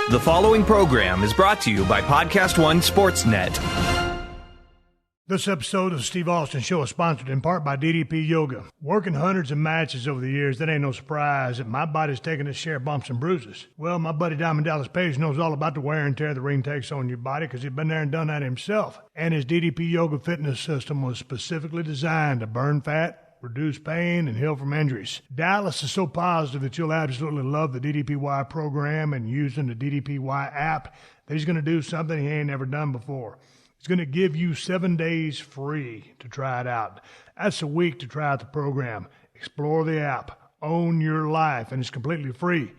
The following program is brought to you by PodcastOne Sportsnet. This episode of the Steve Austin Show is sponsored in part by DDP Yoga. Working hundreds of matches over the years, that ain't no surprise that my body's taken its share of bumps and bruises. Well, my buddy Diamond Dallas Page knows all about the wear and tear the ring takes on your body because he's been there and done that himself. And his DDP Yoga fitness system was specifically designed to burn fat, reduce pain, and heal from injuries. Dallas is so positive that you'll absolutely love the DDPY program and using the DDPY app that he's going to do something he ain't never done before. He's going to give you 7 days free to try it out. That's a week to try out the program. Explore the app. Own your life, and it's completely free.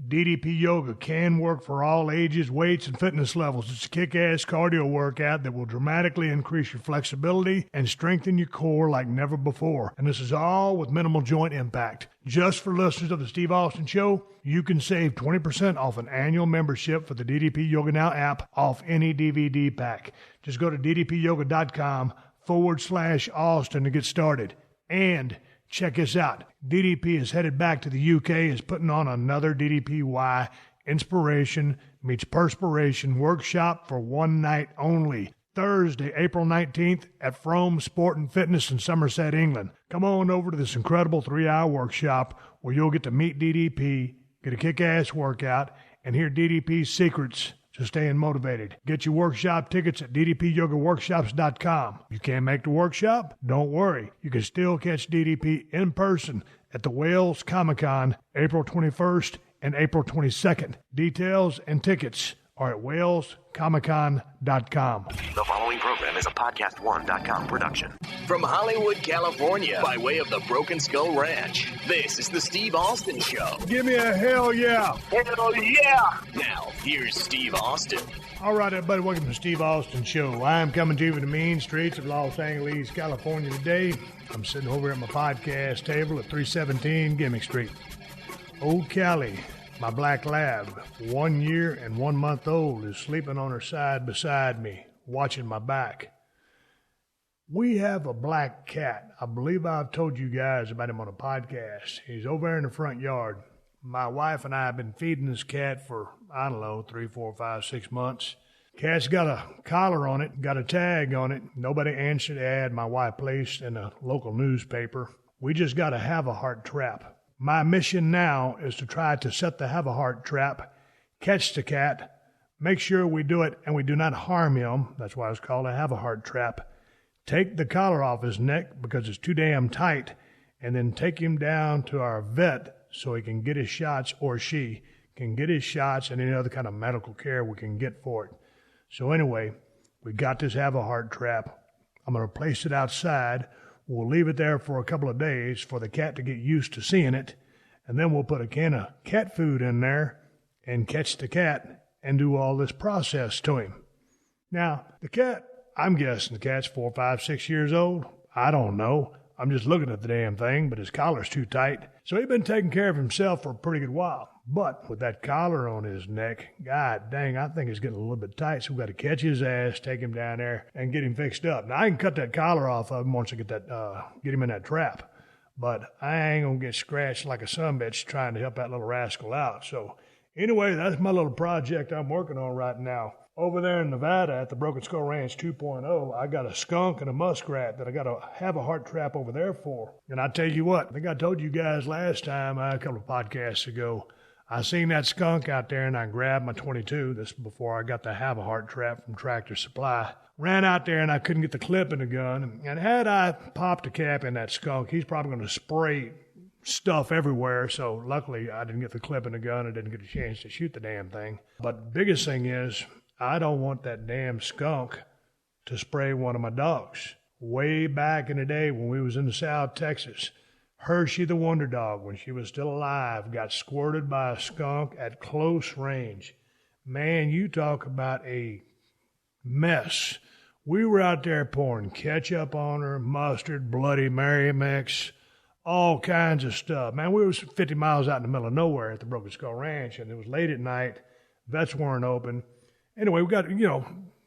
DDP Yoga can work for all ages, weights, and fitness levels. It's a kick-ass cardio workout that will dramatically increase your flexibility and strengthen your core like never before. And this is all with minimal joint impact. Just for listeners of the Steve Austin Show, you can save 20% off an annual membership for the DDP Yoga Now app off any DVD pack. Just go to ddpyoga.com/Austin to get started. And check this out. DDP is headed back to the UK, is putting on another DDPY Inspiration Meets Perspiration workshop for one night only. Thursday, April 19th at Frome Sport and Fitness in Somerset, England. Come on over to this incredible 3-hour workshop where you'll get to meet DDP, get a kick-ass workout, and hear DDP's secrets to staying motivated. Get your workshop tickets at ddpyogaworkshops.com. You can't make the workshop? Don't worry. You can still catch DDP in person at the Wales Comic-Con April 21st and April 22nd. Details and tickets are at walescomiccon.com. The following program is a PodcastOne.com production. From Hollywood, California, by way of the Broken Skull Ranch, this is the Steve Austin Show. Give me a hell yeah. Hell yeah. Now, here's Steve Austin. All right, everybody, welcome to the Steve Austin Show. I am coming to you from the mean streets of Los Angeles, California today. I'm sitting over at my podcast table at 317 Gimmick Street. Old Callie, my black lab, 1 year and 1 month old, is sleeping on her side beside me, watching my back. We have a black cat. I believe I've told you guys about him on a podcast. He's over there in the front yard. My wife and I have been feeding this cat for, 3, 4, 5, 6 months. Cat's got a collar on it, got a tag on it. Nobody answered the ad my wife placed in a local newspaper. We just got to have a heart trap. My mission now is to try to set the have-a-heart trap, catch the cat, make sure we do it and we do not harm him. That's why it's called a have-a-heart trap. Take the collar off his neck because it's too damn tight, and then take him down to our vet so he can get his shots, or she can get his shots and any other kind of medical care we can get for it. So anyway, we got this have-a-heart trap. I'm going to place it outside. We'll leave it there for a couple of days for the cat to get used to seeing it, and then we'll put a can of cat food in there and catch the cat and do all this process to him. Now, the cat, I'm guessing the cat's 4, 5, 6 years old. I don't know. I'm just looking at the damn thing, but his collar's too tight. So he's been taking care of himself for a pretty good while. But with that collar on his neck, god dang, I think it's getting a little bit tight. So we've got to catch his ass, take him down there, and get him fixed up. Now, I can cut that collar off of him once I get him in that trap. But I ain't going to get scratched like a sumbitch trying to help that little rascal out. So anyway, that's my little project I'm working on right now. Over there in Nevada at the Broken Skull Ranch 2.0, I got a skunk and a muskrat that I got to have a heart trap over there for. And I tell you what, I think I told you guys last time, a couple of podcasts ago, I seen that skunk out there and I grabbed my .22. This before I got the have a heart trap from Tractor Supply. Ran out there and I couldn't get the clip in the gun. And had I popped a cap in that skunk, he's probably going to spray stuff everywhere. So luckily I didn't get the clip in the gun. I didn't get a chance to shoot the damn thing. But the biggest thing is, I don't want that damn skunk to spray one of my dogs. Way back in the day when we was in the South Texas, Hershey the Wonder Dog, when she was still alive, got squirted by a skunk at close range. Man, you talk about a mess. We were out there pouring ketchup on her, mustard, Bloody Mary mix, all kinds of stuff. Man, we was 50 miles out in the middle of nowhere at the Broken Skull Ranch, and it was late at night. Vets weren't open. Anyway, we got,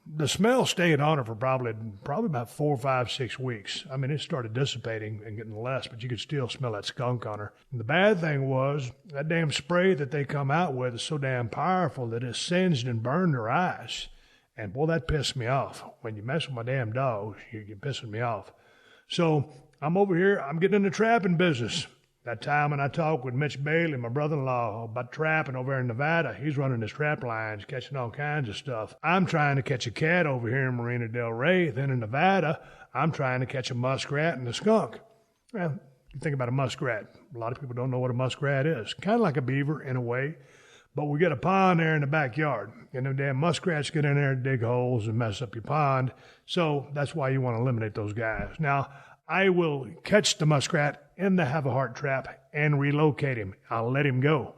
The smell stayed on her for probably about 4, 5, 6 weeks. I mean, it started dissipating and getting less, but you could still smell that skunk on her. And the bad thing was that damn spray that they come out with is so damn powerful that it singed and burned her eyes. And boy, that pissed me off. When you mess with my damn dog, you're pissing me off. So I'm over here. I'm getting in the trapping business. That time when I talked with Mitch Bailey, my brother-in-law, about trapping over in Nevada, he's running his trap lines, catching all kinds of stuff. I'm trying to catch a cat over here in Marina del Rey. Then in Nevada, I'm trying to catch a muskrat and a skunk. Well, you think about a muskrat. A lot of people don't know what a muskrat is. Kind of like a beaver in a way. But we get a pond there in the backyard, and them damn muskrats get in there and dig holes and mess up your pond. So that's why you want to eliminate those guys. Now, I will catch the muskrat in the have-a-heart trap and relocate him. I'll let him go.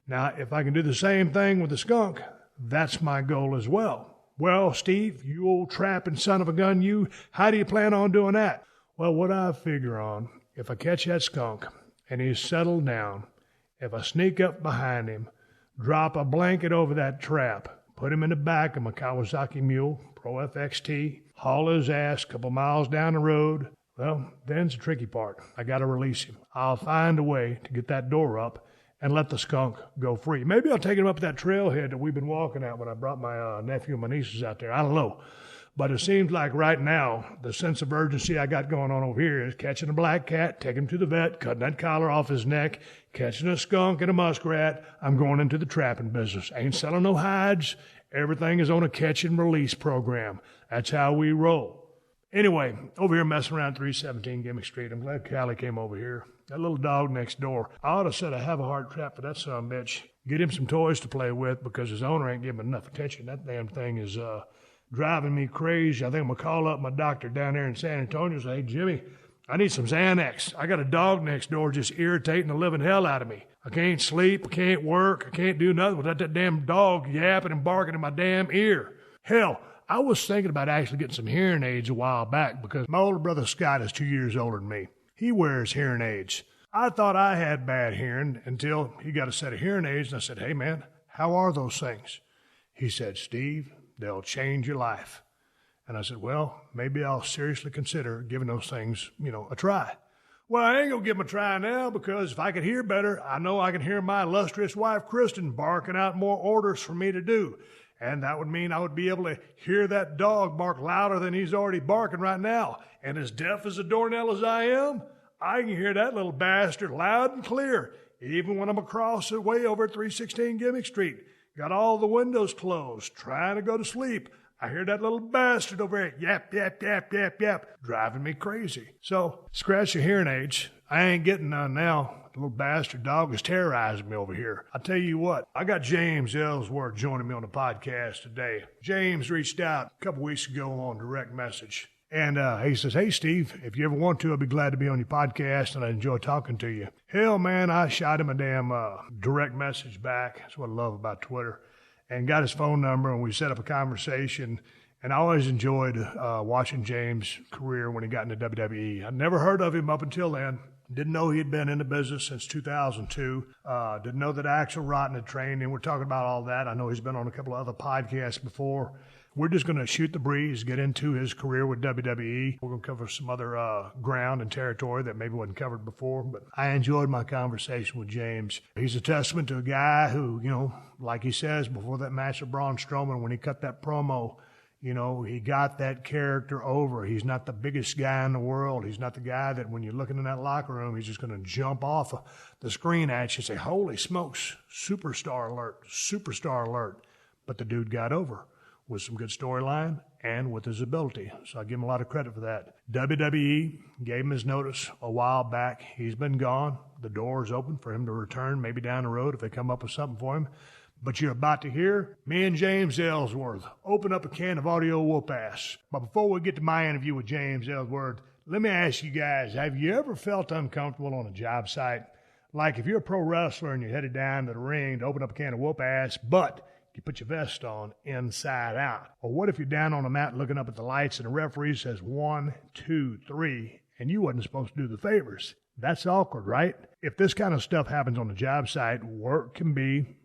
Now, if I can do the same thing with the skunk, that's my goal as well. Well, Steve, you old trapping son of a gun, you, how do you plan on doing that? Well, what I figure on, if I catch that skunk and he's settled down, if I sneak up behind him, drop a blanket over that trap, put him in the back of my Kawasaki Mule, Pro FXT, haul his ass a couple miles down the road. Well, then's the tricky part. I got to release him. I'll find a way to get that door up and let the skunk go free. Maybe I'll take him up that trailhead that we've been walking at when I brought my nephew and my nieces out there. I don't know. But it seems like right now, the sense of urgency I got going on over here is catching a black cat, taking him to the vet, cutting that collar off his neck, catching a skunk and a muskrat. I'm going into the trapping business. Ain't selling no hides. Everything is on a catch and release program. That's how we roll. Anyway, over here messing around 317 Gimmick Street. I'm glad Callie came over here. That little dog next door. I ought to set a have-a-heart trap for that son of a bitch. Get him some toys to play with because his owner ain't giving enough attention. That damn thing is driving me crazy. I think I'm going to call up my doctor down there in San Antonio and say, hey, Jimmy, I need some Xanax. I got a dog next door just irritating the living hell out of me. I can't sleep. I can't work. I can't do nothing without that damn dog yapping and barking in my damn ear. Hell, I was thinking about actually getting some hearing aids a while back because my older brother Scott is 2 years older than me. He wears hearing aids. I thought I had bad hearing until he got a set of hearing aids, and I said, hey, man, how are those things? He said, Steve, they'll change your life. And I said, well, maybe I'll seriously consider giving those things, a try. Well, I ain't going to give them a try now because if I could hear better, I know I can hear my illustrious wife, Kristen, barking out more orders for me to do. And that would mean I would be able to hear that dog bark louder than he's already barking right now. And as deaf as a doornail as I am, I can hear that little bastard loud and clear, even when I'm across the way over at 316 Gimmick Street. Got all the windows closed, trying to go to sleep. I hear that little bastard over there, yap, yap, yap, yap, yap, driving me crazy. So, scratch your hearing aids. I ain't getting none now. The little bastard dog is terrorizing me over here. I tell you what, I got James Ellsworth joining me on the podcast today. James reached out a couple weeks ago on direct message. And he says, hey, Steve, if you ever want to, I'd be glad to be on your podcast, and I enjoy talking to you. Hell, man, I shot him a damn direct message back. That's what I love about Twitter. And got his phone number, and we set up a conversation. And I always enjoyed watching James' career when he got into WWE. I'd never heard of him up until then. Didn't know he had been in the business since 2002. Didn't know that Axel Rotten had trained him. We're talking about all that. I know he's been on a couple of other podcasts before. We're just going to shoot the breeze, get into his career with WWE. We're going to cover some other ground and territory that maybe wasn't covered before. But I enjoyed my conversation with James. He's a testament to a guy who, like he says before that match with Braun Strowman, when he cut that promo, he got that character over. He's not the biggest guy in the world. He's not the guy that when you're looking in that locker room, he's just going to jump off the screen at you and say, holy smokes, superstar alert. But the dude got over with some good storyline and with his ability. So I give him a lot of credit for that. WWE gave him his notice a while back. He's been gone. The door is open for him to return, maybe down the road if they come up with something for him. But you're about to hear me and James Ellsworth open up a can of audio whoop-ass. But before we get to my interview with James Ellsworth, let me ask you guys, have you ever felt uncomfortable on a job site? Like if you're a pro wrestler and you're headed down to the ring to open up a can of whoop-ass, but you put your vest on inside out. Or what if you're down on the mat looking up at the lights and the referee says 1, 2, 3, and you wasn't supposed to do the favors? That's awkward, right? If this kind of stuff happens on the job site, work can be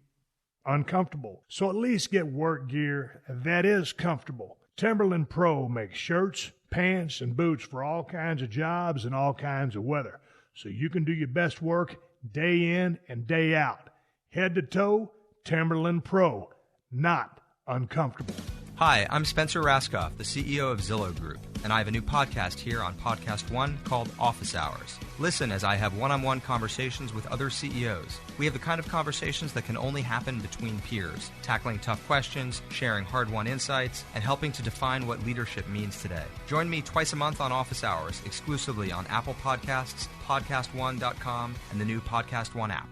uncomfortable. So at least get work gear that is comfortable. Timberland Pro makes shirts, pants, and boots for all kinds of jobs and all kinds of weather, so you can do your best work day in and day out. Head to toe, Timberland Pro. Not uncomfortable. Hi, I'm Spencer Raskoff, the CEO of Zillow Group, and I have a new podcast here on PodcastOne called Office Hours. Listen as I have one-on-one conversations with other CEOs. We have the kind of conversations that can only happen between peers, tackling tough questions, sharing hard-won insights, and helping to define what leadership means today. Join me twice a month on Office Hours, exclusively on Apple Podcasts, PodcastOne.com, and the new PodcastOne app.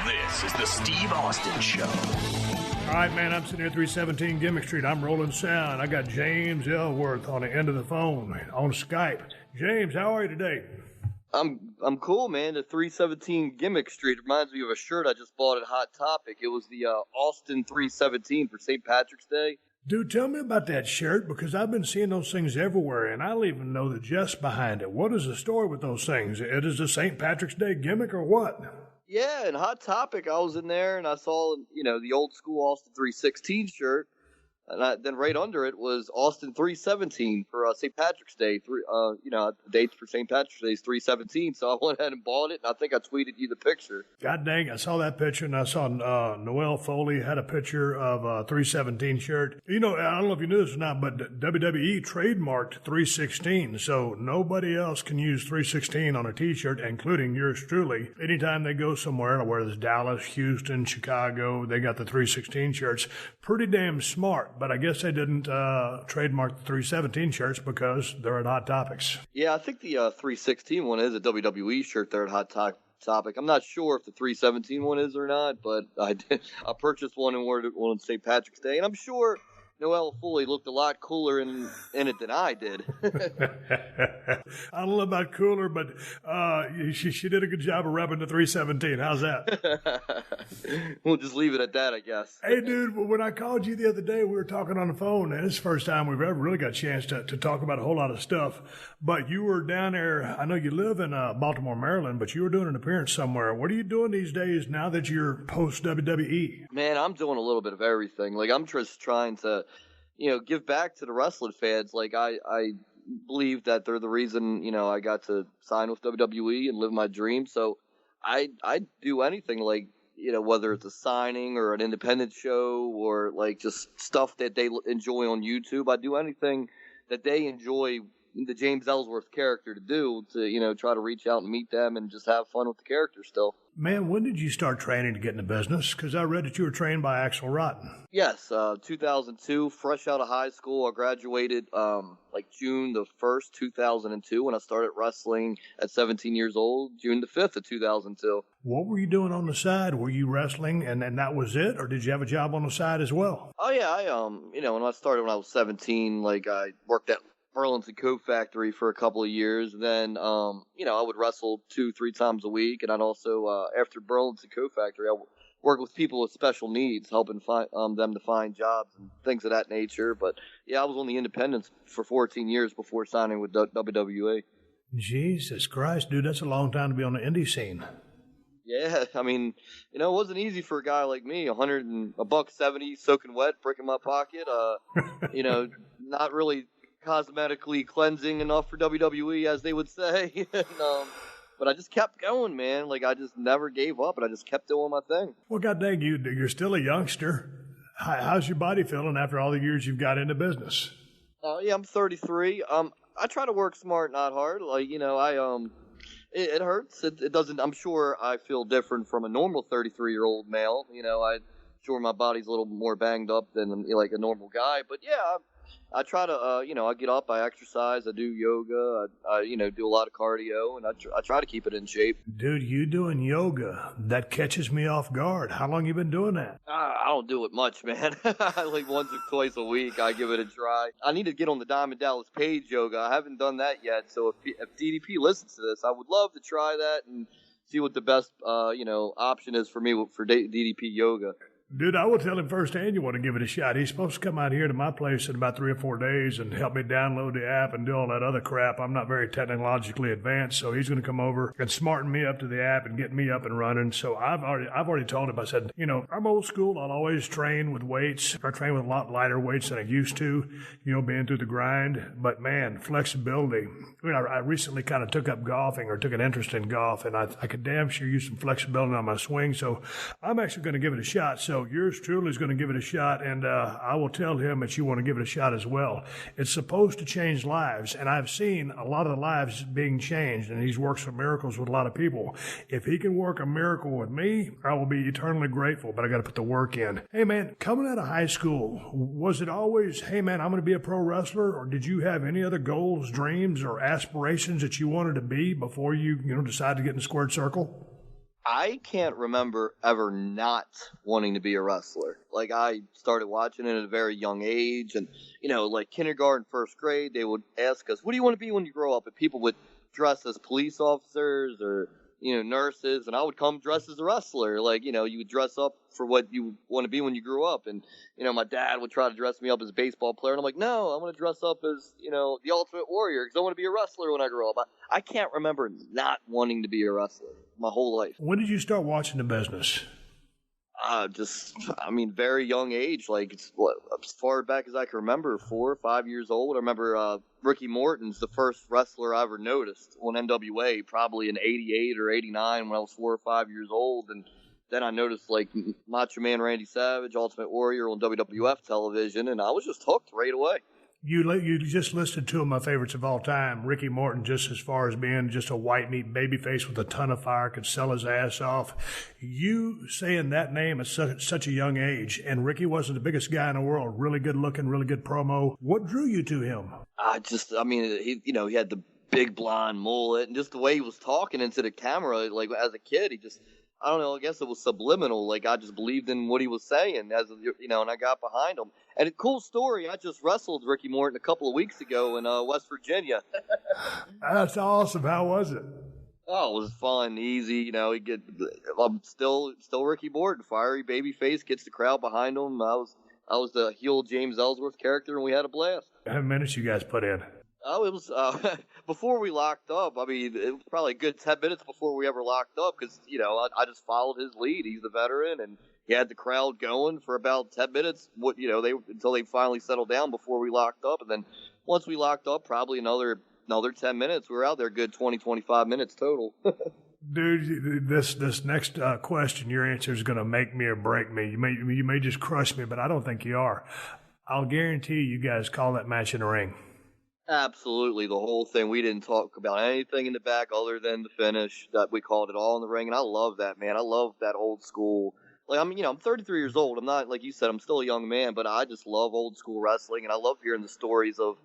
This is the Steve Austin Show. All right, man, I'm sitting here at 317 Gimmick Street. I'm rolling sound. I got James Ellsworth on the end of the phone on Skype. James, how are you today? I'm cool, man. The 317 Gimmick Street reminds me of a shirt I just bought at Hot Topic. It was the Austin 317 for St. Patrick's Day. Dude, tell me about that shirt, because I've been seeing those things everywhere, and I don't even know the gist behind it. What is the story with those things? It is a St. Patrick's Day gimmick or what? Yeah, and Hot Topic, I was in there and I saw, the old school Austin 316 shirt, and then right under it was Austin 317 for St. Patrick's Day. The dates for St. Patrick's Day is 317, so I went ahead and bought it, and I think I tweeted you the picture. God dang, I saw that picture, and I saw Noelle Foley had a picture of a 317 shirt. I don't know if you knew this or not, but WWE trademarked 316, so nobody else can use 316 on a T-shirt, including yours truly. Anytime they go somewhere, whether it's Dallas, Houston, Chicago, they got the 316 shirts. Pretty damn smart. But I guess they didn't trademark the 317 shirts because they're at Hot Topics. Yeah, I think the 316 one is a WWE shirt there at Hot Topic. I'm not sure if the 317 one is or not, but I purchased one and wore it on St. Patrick's Day, and I'm sure Noelle Foley looked a lot cooler in it than I did. I don't know about cooler, but she did a good job of repping the 317. How's that? We'll just leave it at that, I guess. Hey, dude, when I called you the other day, we were talking on the phone, and it's the first time we've ever really got a chance to talk about a whole lot of stuff. But you were down there. I know you live in Baltimore, Maryland, but you were doing an appearance somewhere. What are you doing these days now that you're post-WWE? Man, I'm doing a little bit of everything. I'm just trying to give back to the wrestling fans. I believe that they're the reason, I got to sign with WWE and live my dream. So I do anything, whether it's a signing or an independent show or just stuff that they enjoy on YouTube. I do anything that they enjoy the James Ellsworth character to do to, try to reach out and meet them and just have fun with the character still. Man, when did you start training to get in the business? Because I read that you were trained by Axel Rotten. Yes, 2002, fresh out of high school. I graduated June the 1st, 2002, when I started wrestling at 17 years old, June the 5th of 2002. What were you doing on the side? Were you wrestling and that was it? Or did you have a job on the side as well? Oh, yeah, when I started when I was 17, I worked at Burlington Coat Factory for a couple of years. Then, I would wrestle 2-3 times a week. And I'd also, after Burlington Coat Factory, I work with people with special needs, helping them to find jobs and things of that nature. But, yeah, I was on the independents for 14 years before signing with WWE. Jesus Christ, dude, that's a long time to be on the indie scene. Yeah, it wasn't easy for a guy like me, $170 soaking wet, brick in my pocket, not really cosmetically cleansing enough for WWE, as they would say. But I just kept going, man. I just never gave up, and I just kept doing my thing. Well, God dang, you're still a youngster. How's your body feeling after all the years you've got into business? Yeah, I'm 33. I try to work smart, not hard. It hurts. It doesn't. I'm sure I feel different from a normal 33-year-old male. I'm sure my body's a little more banged up than a normal guy. But yeah, I try to, I get up, I exercise, I do yoga, I do a lot of cardio, and I try to keep it in shape. Dude, you doing yoga, that catches me off guard. How long you been doing that? I don't do it much, man. Once or twice a week, I give it a try. I need to get on the Diamond Dallas Page yoga. I haven't done that yet, so if DDP listens to this, I would love to try that and see what the best, option is for me for DDP yoga. Dude, I will tell him firsthand you want to give it a shot. He's supposed to come out here to my place in about 3 or 4 days and help me download the app and do all that other crap. I'm not very technologically advanced, so he's going to come over and smarten me up to the app and get me up and running. So I've already told him, I said, I'm old school. I'll always train with weights. I train with a lot lighter weights than I used to, being through the grind. But man, flexibility. I recently kind of took up golfing or took an interest in golf, and I could damn sure use some flexibility on my swing. So I'm actually going to give it a shot. So yours truly is going to give it a shot, and I will tell him that you want to give it a shot as well. It's supposed to change lives, and I've seen a lot of the lives being changed, and he's worked some miracles with a lot of people. If he can work a miracle with me, I will be eternally grateful, but I got to put the work in. Hey, man, coming out of high school, was it always, hey, man, I'm going to be a pro wrestler, or did you have any other goals, dreams, or aspirations that you wanted to be before you decided to get in the squared circle? I can't remember ever not wanting to be a wrestler. Like, I started watching it at a very young age, and, like kindergarten, first grade, they would ask us, what do you want to be when you grow up? And people would dress as police officers or, nurses, and I would come dressed as a wrestler. Like, you would dress up for what you want to be when you grew up. And, my dad would try to dress me up as a baseball player, and I'm like, no, I want to dress up as, the Ultimate Warrior, because I want to be a wrestler when I grow up. I can't remember not wanting to be a wrestler my whole life. When did you start watching the business? Very young age, like as far back as I can remember, 4 or 5 years old. I remember Ricky Morton's the first wrestler I ever noticed on NWA, probably in 88 or 89 when I was 4 or 5 years old. And then I noticed like Macho Man Randy Savage, Ultimate Warrior on WWF television, and I was just hooked right away. You just listed two of my favorites of all time. Ricky Morton, just as far as being just a white meat babyface with a ton of fire, could sell his ass off. You saying that name at such a young age, and Ricky wasn't the biggest guy in the world, really good looking, really good promo. What drew you to him? He had the big blonde mullet, and just the way he was talking into the camera, like as a kid, I don't know, I guess it was subliminal. Like, I just believed in what he was saying, and I got behind him. And a cool story, I just wrestled Ricky Morton a couple of weeks ago in West Virginia. That's awesome. How was it? Oh, it was fun, easy. I'm still Ricky Morton, fiery baby face, gets the crowd behind him. I was the heel James Ellsworth character, and we had a blast. How many minutes you guys put in? Oh, it was before we locked up. I mean, it was probably a good 10 minutes before we ever locked up because, I just followed his lead. He's the veteran, and he had the crowd going for about 10 minutes, until they finally settled down before we locked up. And then once we locked up, probably another 10 minutes. We were out there good 20, 25 minutes total. Dude, this next question, your answer is going to make me or break me. You may just crush me, but I don't think you are. I'll guarantee you guys call that match in the ring. Absolutely, the whole thing. We didn't talk about anything in the back other than the finish. That we called it all in the ring, and I love that, man. I love that old school. Like, I'm 33 years old. I'm not, like you said, I'm still a young man, but I just love old school wrestling, and I love hearing the stories of,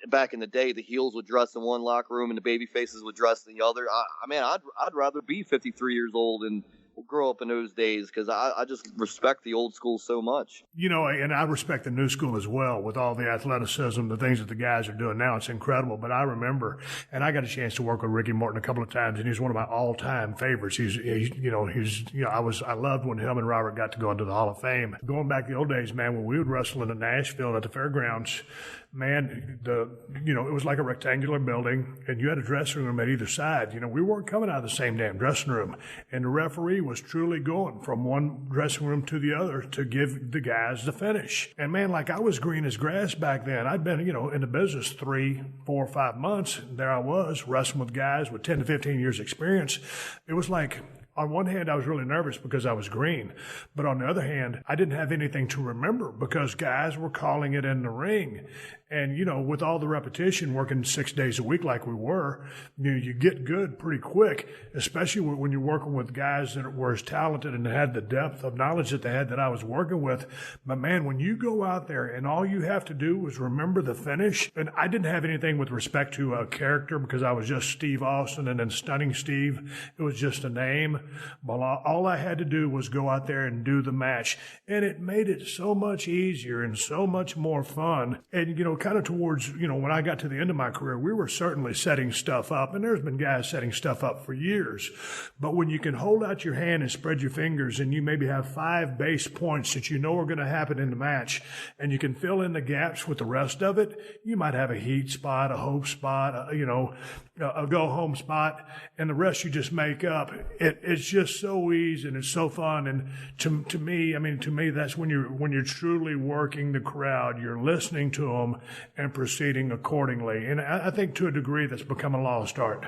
back in the day, the heels would dress in one locker room and the baby faces would dress in the other. I'd rather be 53 years old and grow up in those days because I just respect the old school so much. And I respect the new school as well with all the athleticism, the things that the guys are doing now. It's incredible. But I remember, and I got a chance to work with Ricky Morton a couple of times, and he's one of my all-time favorites. I loved when him and Robert got to go into the Hall of Fame. Going back the old days, man, when we would wrestle in Nashville at the fairgrounds, man, it was like a rectangular building, and you had a dressing room at either side. We weren't coming out of the same damn dressing room, and the referee was truly going from one dressing room to the other to give the guys the finish. And man, like I was green as grass back then. I'd been, in the business 3, 4, 5 months. There I was wrestling with guys with 10 to 15 years experience. It was like, on one hand, I was really nervous because I was green. But on the other hand, I didn't have anything to remember because guys were calling it in the ring. And, with all the repetition, working 6 days a week like we were, you get good pretty quick, especially when you're working with guys that were as talented and had the depth of knowledge that they had that I was working with. But, man, when you go out there and all you have to do is remember the finish, and I didn't have anything with respect to a character because I was just Steve Austin and then Stunning Steve. It was just a name. but all I had to do was go out there and do the match. And it made it so much easier and so much more fun. And, kind of towards, when I got to the end of my career, we were certainly setting stuff up. And there's been guys setting stuff up for years. But when you can hold out your hand and spread your fingers and you maybe have 5 base points that you know are going to happen in the match, and you can fill in the gaps with the rest of it, you might have a heat spot, a hope spot, a go-home spot, and the rest you just make up. It's just so easy and it's so fun. And to me, that's when you're truly working the crowd. You're listening to them and proceeding accordingly. And I think to a degree that's become a lost art.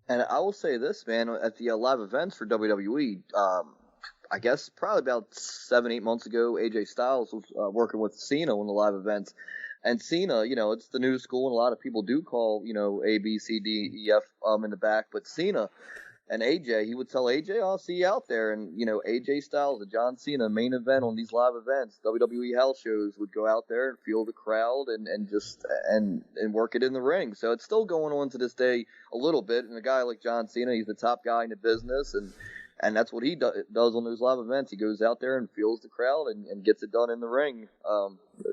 And I will say this, man, at the live events for WWE, I guess probably about 7-8 months ago, AJ Styles was working with Cena on the live events. And Cena, it's the new school, and a lot of people do call, A, B, C, D, E, F in the back. But Cena and AJ, he would tell AJ, I'll see you out there. And, AJ Styles, the John Cena main event on these live events, WWE house shows, would go out there and feel the crowd and work it in the ring. So it's still going on to this day a little bit. And a guy like John Cena, he's the top guy in the business, and that's what he does on those live events. He goes out there and feels the crowd and gets it done in the ring.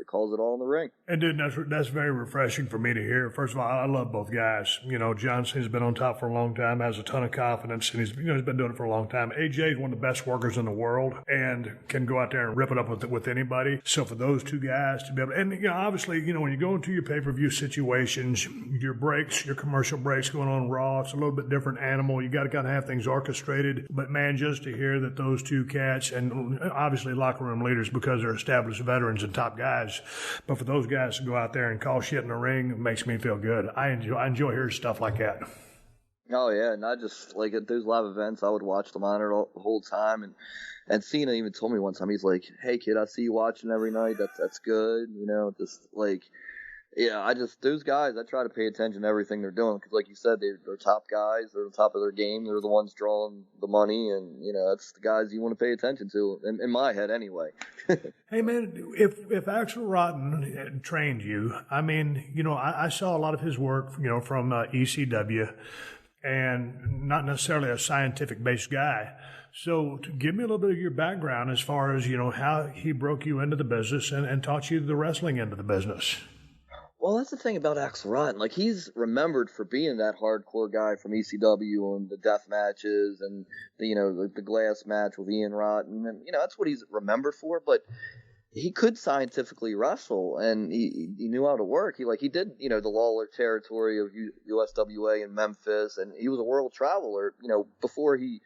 Calls it all in the ring. And dude, that's very refreshing for me to hear. First of all, I love both guys. John Cena's been on top for a long time, has a ton of confidence, and he's been doing it for a long time. AJ is one of the best workers in the world and can go out there and rip it up with anybody. So for those two guys to be able, and obviously, when you go into your pay-per-view situations, your breaks, your commercial breaks going on Raw, it's a little bit different animal. You got to kind of have things orchestrated. But man, just to hear that those two cats, and obviously locker room leaders because they're established veterans and top guys, but for those guys to go out there and call shit in the ring, it makes me feel good. I enjoy hearing stuff like that. Oh yeah, and I just like at those live events, I would watch the monitor the whole time, and Cena even told me one time, he's like, "Hey kid, I see you watching every night. That's good, just like." Yeah, those guys, I try to pay attention to everything they're doing because, like you said, they're top guys. They're on top of their game. They're the ones drawing the money, and, that's the guys you want to pay attention to, in my head anyway. Hey, man, if Axel Rotten trained you, I saw a lot of his work, from ECW, and not necessarily a scientific-based guy. So give me a little bit of your background as far as, how he broke you into the business and taught you the wrestling end of the business. Well, that's the thing about Axel Rotten. Like, he's remembered for being that hardcore guy from ECW and the death matches and the glass match with Ian Rotten, and that's what he's remembered for. But he could scientifically wrestle, and he knew how to work. He did the Lawler territory of USWA in Memphis, and he was a world traveler. Before he,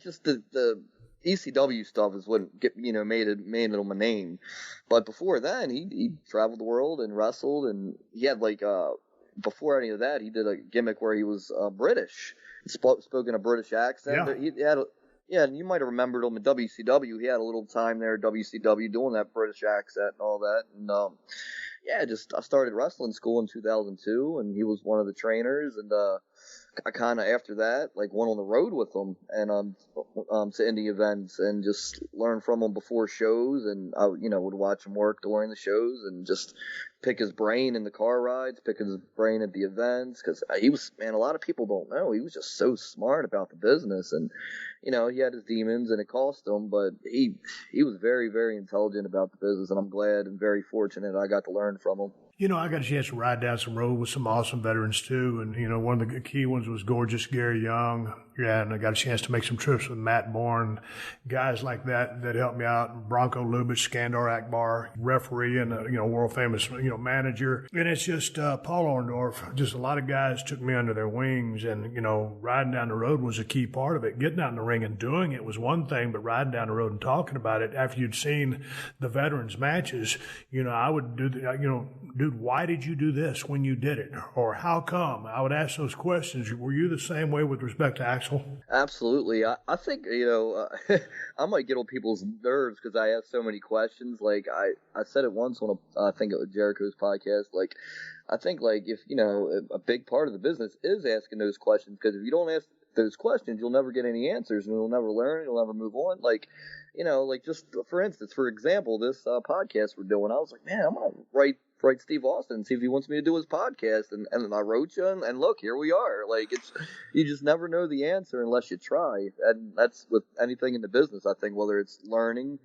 just the ECW stuff is what made him a name. But before then, he traveled the world and wrestled, and he had before any of that, he did a gimmick where he was British, spoke in a British accent. Yeah. And you might have remembered him in WCW. He had a little time there at WCW doing that British accent and all that. And I started wrestling school in 2002, and he was one of the trainers, and I kind of after that went on the road with him and to indie events and just learned from him before shows, and I would watch him work during the shows and just pick his brain in the car rides, pick his brain at the events, because he was, man, a lot of people don't know, he was just so smart about the business, and he had his demons and it cost him, but he was very, very intelligent about the business, and I'm glad and very fortunate I got to learn from him. I got a chance to ride down some road with some awesome veterans too, and one of the key ones was gorgeous Gary Young. Yeah, and I got a chance to make some trips with Matt Bourne, guys like that helped me out. Bronco Lubitsch, Skandar Akbar, referee and world famous manager. And it's just Paul Orndorff. Just a lot of guys took me under their wings, and riding down the road was a key part of it. Getting out in the ring and doing it was one thing, but riding down the road and talking about it after you'd seen the veterans matches, I would do dude, why did you do this when you did it, or how come? I would ask those questions. Were you the same way with respect to Axel? Absolutely. I think, I might get on people's nerves because I ask so many questions. Like, I said it once on I think it was Jericho's podcast. Like, I think, if, a big part of the business is asking those questions, because if you don't ask those questions, you'll never get any answers, and you'll never learn, you'll never move on. Just for instance, for example, this podcast we're doing, I was like, man, I'm going to write write Steve Austin and see if he wants me to do his podcast. And then I wrote you, and look, here we are. Like, you just never know the answer unless you try. And that's with anything in the business, I think, whether it's learning,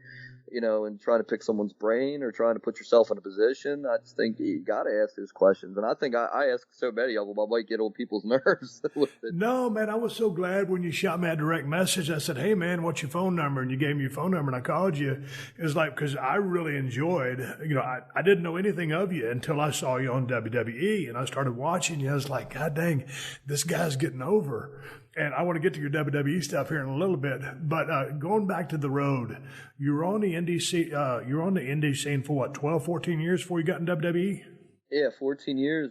and trying to pick someone's brain or trying to put yourself in a position. I just think you got to ask those questions. And I think I ask so many of them, I might get on people's nerves with it. No, man, I was so glad when you shot me a direct message. I said, hey, man, what's your phone number? And you gave me your phone number, and I called you. It was like, because I really enjoyed, I didn't know anything of you until I saw you on WWE, and I started watching you. I was like, God dang, this guy's getting over. And I want to get to your WWE stuff here in a little bit, but going back to the road, you were on the indie scene for what, 12, 14 years before you got in WWE? Yeah, 14 years.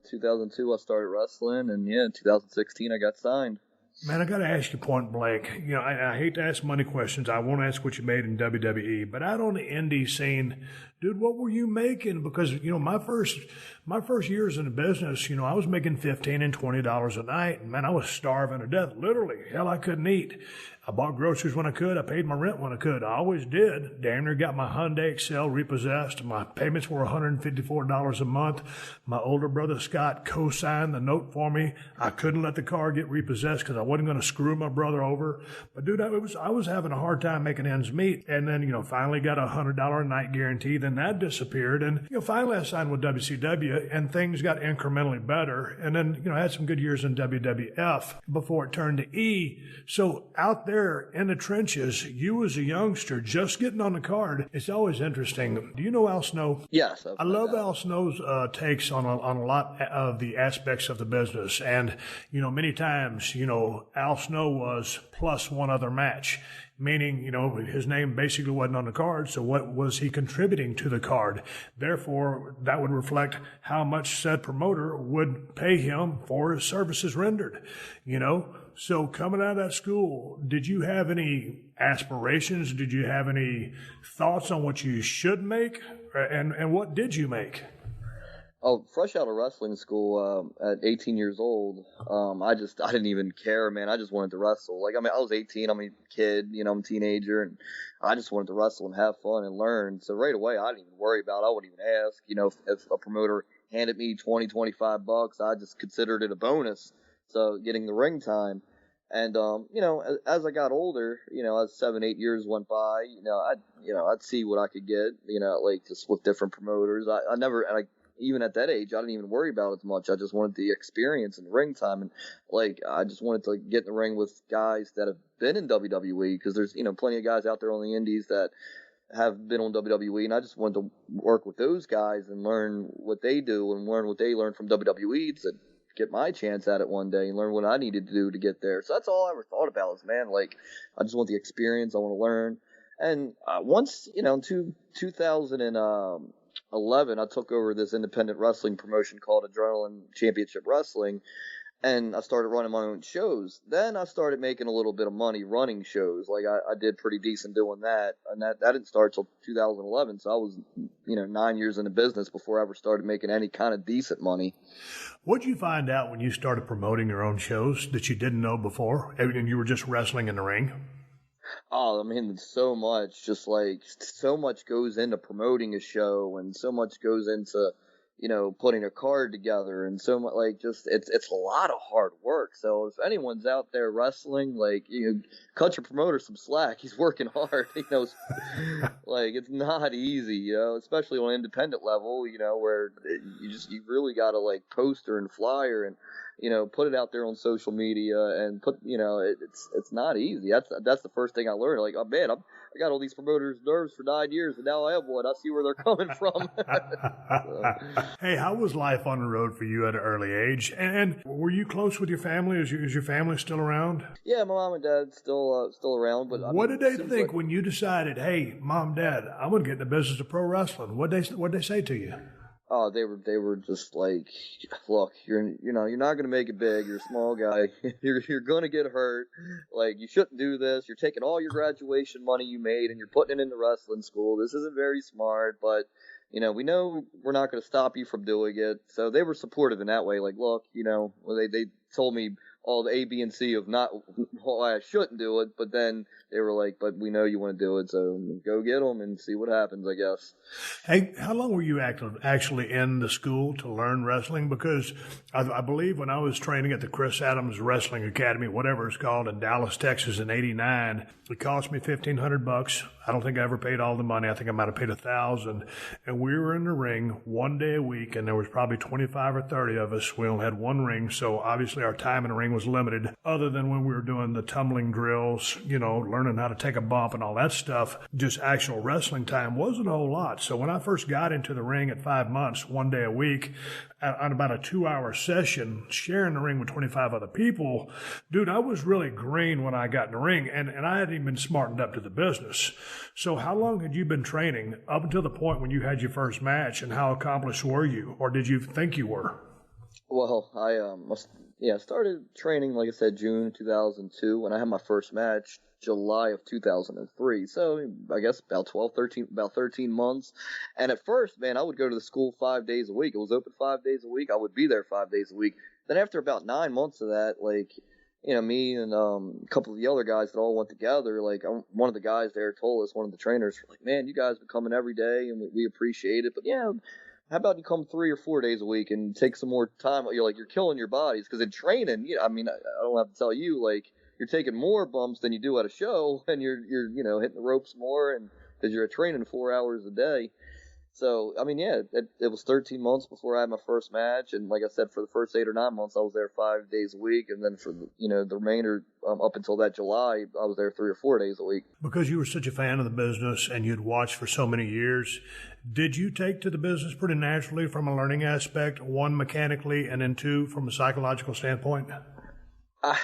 2002 I started wrestling, and in 2016 I got signed. Man, I got to ask you point blank. I hate to ask money questions. I won't ask what you made in WWE, but out on the indie scene, dude, what were you making? Because my first years in the business, I was making $15 and $20 a night, and man, I was starving to death. Literally, hell, I couldn't eat. I bought groceries when I could. I paid my rent when I could. I always did. Damn near got my Hyundai Excel repossessed. My payments were $154 a month. My older brother Scott co-signed the note for me. I couldn't let the car get repossessed because I wasn't going to screw my brother over. But dude, I was having a hard time making ends meet. And then, finally got a $100 a night guarantee. Then that disappeared. And, finally I signed with WCW and things got incrementally better. And then, I had some good years in WWF before it turned to E. So out there in the trenches, you as a youngster just getting on the card, it's always interesting. Do you know Al Snow? Yes. I love Al Snow's takes on a lot of the aspects of the business. And, many times, Al Snow was plus one other match. Meaning, his name basically wasn't on the card, so what was he contributing to the card? Therefore, that would reflect how much said promoter would pay him for his services rendered, So coming out of that school, did you have any aspirations? Did you have any thoughts on what you should make? And what did you make? Oh, fresh out of wrestling school at 18 years old, I didn't even care, man. I just wanted to wrestle. I was 18. I'm a kid, I'm a teenager, and I just wanted to wrestle and have fun and learn. So right away, I didn't even worry about it. I wouldn't even ask, if a promoter handed me $20, $25, I just considered it a bonus. So getting the ring time. And, as I got older, as 7, 8 years went by, I'd see what I could get, just with different promoters. Even at that age, I didn't even worry about it as much. I just wanted the experience and ring time. And, I just wanted to get in the ring with guys that have been in WWE because there's, plenty of guys out there on the indies that have been on WWE. And I just wanted to work with those guys and learn what they do and learn what they learned from WWE to get my chance at it one day and learn what I needed to do to get there. So that's all I ever thought about is, man, I just want the experience. I want to learn. And once, in 2011, I took over this independent wrestling promotion called Adrenaline Championship Wrestling, and I started running my own shows. Then I started making a little bit of money running shows. I did pretty decent doing that, and that didn't start till 2011, so I was, 9 years in the business before I ever started making any kind of decent money. What did you find out when you started promoting your own shows that you didn't know before, and you were just wrestling in the ring? Oh, so much, so much goes into promoting a show and so much goes into, putting a card together and so much, it's a lot of hard work. So if anyone's out there wrestling, cut your promoter some slack. He's working hard. It's not easy, especially on an independent level, where you really got to poster and flyer and, put it out there on social media and put, it's not easy. That's the first thing I learned. Oh man, I got all these promoters' nerves for 9 years, and now I have one. I see where they're coming from. Hey, how was life on the road for you at an early age? And were you close with your family? Is your family still around? Yeah, my mom and dad still around. But what did they think when you decided, hey, Mom, Dad, I'm going to get in the business of pro wrestling? What'd they say to you? Oh, they were just look, you're not gonna make it big. You're a small guy. You're gonna get hurt. You shouldn't do this. You're taking all your graduation money you made and you're putting it into wrestling school. This isn't very smart, but we know we're not gonna stop you from doing it. So they were supportive in that way. Look, they told me all the A, B, and C of not why I shouldn't do it, but then they were like, but we know you want to do it, so go get them and see what happens, I guess. Hey, how long were you actually in the school to learn wrestling? Because I believe when I was training at the Chris Adams Wrestling Academy, whatever it's called, in Dallas, Texas in '89, it cost me $1,500. I don't think I ever paid all the money. I think I might have paid $1,000. And we were in the ring one day a week, and there was probably 25 or 30 of us. We only had one ring, so obviously our time in the ring was limited, other than when we were doing the tumbling drills, learning how to take a bump and all that stuff. Just actual wrestling time wasn't a whole lot. So when I first got into the ring at 5 months, one day a week, on about a 2-hour session, sharing the ring with 25 other people, dude, I was really green when I got in the ring, and I hadn't even been smartened up to the business. So how long had you been training up until the point when you had your first match, and how accomplished were you, or did you think you were? Well, I started training, like I said, June 2002, when I had my first match, July of 2003. So I guess about 13 months. And at first, man, I would go to the school 5 days a week. It was open 5 days a week. I would be there 5 days a week. Then after about 9 months of that, me and a couple of the other guys that all went together, one of the guys there told us, one of the trainers, man, you guys been coming every day and we appreciate it. But yeah, how about you come 3 or 4 days a week and take some more time? You're killing your bodies, because in training, I don't have to tell you, you're taking more bumps than you do at a show, and you're hitting the ropes more, and because you're training 4 hours a day. So it was 13 months before I had my first match, and like I said, for the first 8 or 9 months, I was there 5 days a week, and then for the remainder up until that July, I was there 3 or 4 days a week. Because you were such a fan of the business and you'd watched for so many years, did you take to the business pretty naturally from a learning aspect, one mechanically, and then two from a psychological standpoint? At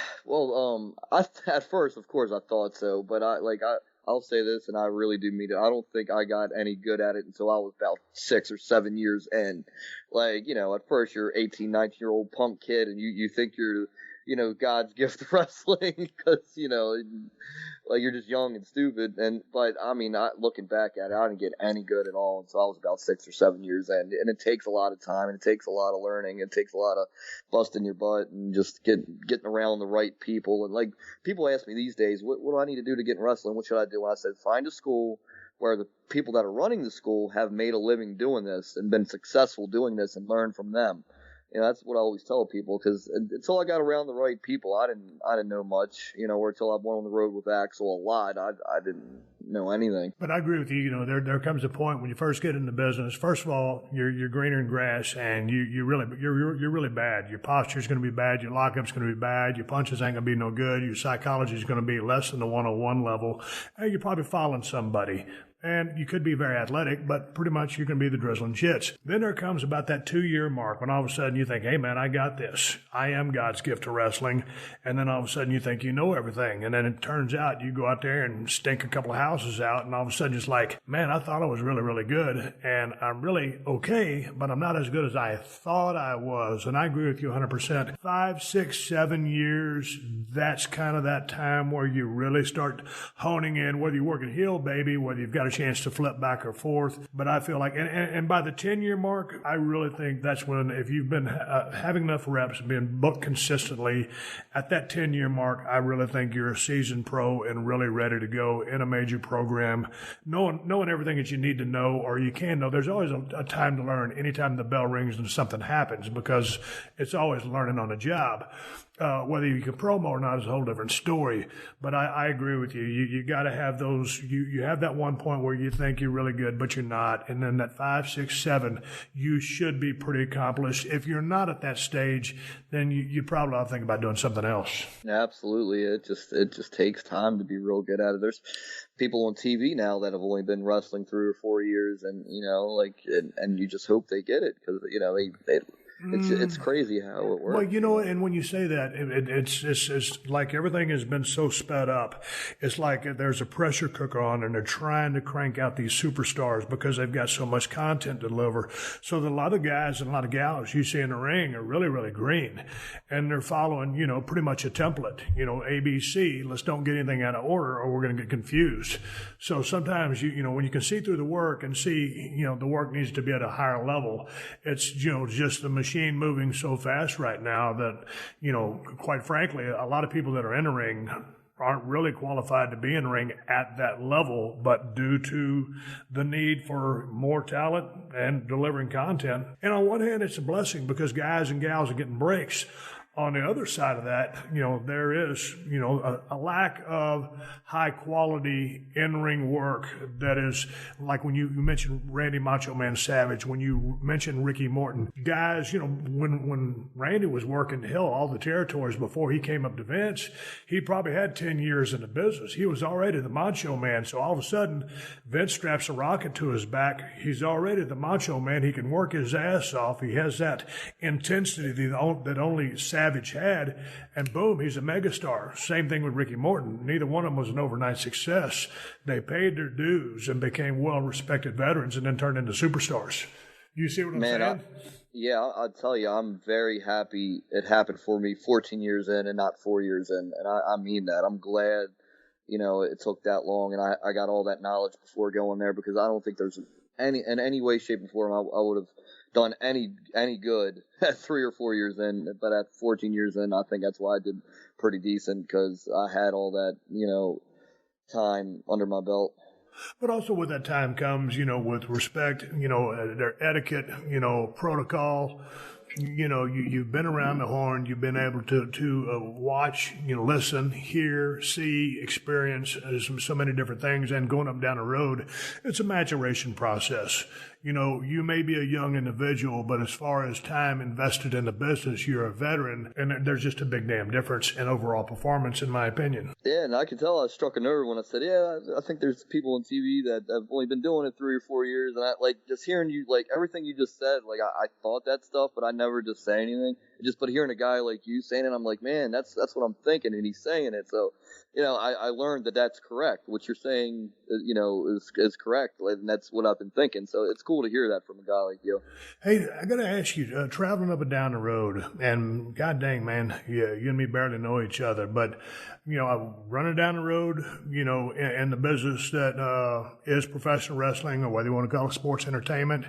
first, of course, I thought so, but I'll say this, and I really do mean it. I don't think I got any good at it until I was about 6 or 7 years in. At first you're 18, 19-year-old punk kid, and you think you're, God's gift to wrestling, because, you're just young and stupid. But looking back at it, I didn't get any good at all until I was about 6 or 7 years in. And it takes a lot of time, and it takes a lot of learning. It takes a lot of busting your butt and just getting around the right people. And people ask me these days, what do I need to do to get in wrestling? What should I do? And I said, find a school where the people that are running the school have made a living doing this and been successful doing this, and learn from them. That's what I always tell people, because until I got around the right people, I didn't know much, or until I went on the road with Axel a lot, I didn't know anything. But I agree with you. There comes a point when you first get into business. First of all, you're greener in grass, and you're really bad. Your posture's going to be bad. Your lockup's going to be bad. Your punches ain't going to be no good. Your psychology's going to be less than the 101 level. And you're probably following somebody. And you could be very athletic, but pretty much you can be the drizzling shits. Then there comes about that 2-year mark when all of a sudden you think, hey man, I got this. I am God's gift to wrestling. And then all of a sudden you think you know everything. And then it turns out you go out there and stink a couple of houses out, and all of a sudden it's like, man, I thought I was really, really good. And I'm really okay, but I'm not as good as I thought I was. And I agree with you 100%. 5, 6, 7 years, that's kind of that time where you really start honing in, whether you're working heel, baby, whether you've got a chance to flip back or forth. But I feel like, and by the 10-year mark, I really think that's when, if you've been having enough reps and being booked consistently, at that 10-year mark, I really think you're a seasoned pro and really ready to go in a major program, knowing everything that you need to know, or you can know. There's always a time to learn anytime the bell rings and something happens, because it's always learning on the job. Whether you can promo or not is a whole different story. But I agree with you. You got to have those. You have that one point where you think you're really good, but you're not. And then that 5, 6, 7, you should be pretty accomplished. If you're not at that stage, then you probably ought to think about doing something else. Absolutely. It just takes time to be real good at it. There's people on TV now that have only been wrestling 3 or 4 years, and and you just hope they get it, because they It's crazy how it works. Well, and when you say that, it's like everything has been so sped up. It's like there's a pressure cooker on, and they're trying to crank out these superstars because they've got so much content to deliver. So that a lot of guys and a lot of gals you see in the ring are really, really green, and they're following, pretty much a template. ABC. Let's don't get anything out of order, or we're going to get confused. So sometimes when you can see through the work and see, the work needs to be at a higher level. It's just the machine machine moving so fast right now that, quite frankly, a lot of people that are in the ring aren't really qualified to be in the ring at that level, but due to the need for more talent and delivering content. And on one hand, it's a blessing because guys and gals are getting breaks. On the other side of that, there is, a lack of high quality in-ring work that is like when you mentioned Randy Macho Man Savage, when you mentioned Ricky Morton, guys, when Randy was working, all the territories before he came up to Vince, he probably had 10 years in the business. He was already the Macho Man. So all of a sudden, Vince straps a rocket to his back. He's already the Macho Man. He can work his ass off. He has that intensity that only Savage had, and boom, he's a megastar. Same thing with Ricky Morton. Neither one of them was an overnight success. They paid their dues and became well-respected veterans and then turned into superstars. You see what I'm saying? I'll tell you, I'm very happy it happened for me 14 years in and not 4 years in, and I mean that. I'm glad, it took that long, and I got all that knowledge before going there because I don't think there's in any way, shape, and form I would have done any good at 3 or 4 years in, but at 14 years in, I think that's why I did pretty decent because I had all that, time under my belt. But also with that time comes, with respect, their etiquette, protocol. You've been around the horn. You've been able to watch, listen, hear, see, experience so many different things. And going up and down the road, it's a maturation process. You may be a young individual, but as far as time invested in the business, you're a veteran, and there's just a big damn difference in overall performance, in my opinion. Yeah, and I could tell I struck a nerve when I said, I think there's people on TV that have only been doing it 3 or 4 years, and I just hearing you, everything you just said, I thought that stuff, but I never just say anything. But hearing a guy like you saying it, I'm like, man, that's what I'm thinking, and he's saying it, so. I learned that that's correct. What you're saying, is correct, and that's what I've been thinking. So it's cool to hear that from a guy like you. Hey, I got to ask you, traveling up and down the road, and god dang, man, you and me barely know each other, but, I'm running down the road, in the business that is professional wrestling, or whether you want to call it sports entertainment.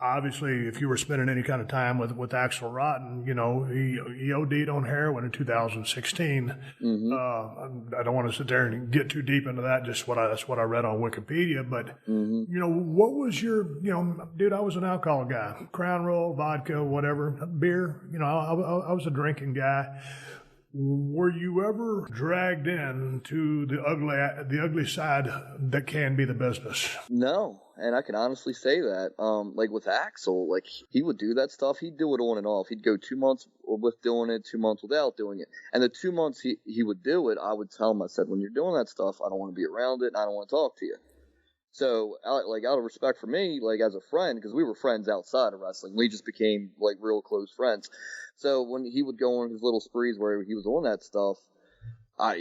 Obviously, if you were spending any kind of time with Axl Rotten, he OD'd on heroin in 2016. Mm-hmm. I don't want to sit there and get too deep into that. That's what I read on Wikipedia. But what was your, dude? I was an alcohol guy, Crown Royal, vodka, whatever, beer. I was a drinking guy. Were you ever dragged into the ugly side that can be the business? No, and I can honestly say that. With Axl, he would do that stuff. He'd do it on and off. He'd go 2 months with doing it, 2 months without doing it. And the 2 months he would do it, I would tell him, I said, when you're doing that stuff, I don't want to be around it, and I don't want to talk to you. So, out of respect for me, as a friend, because we were friends outside of wrestling, we just became, real close friends. So, when he would go on his little sprees where he was on that stuff,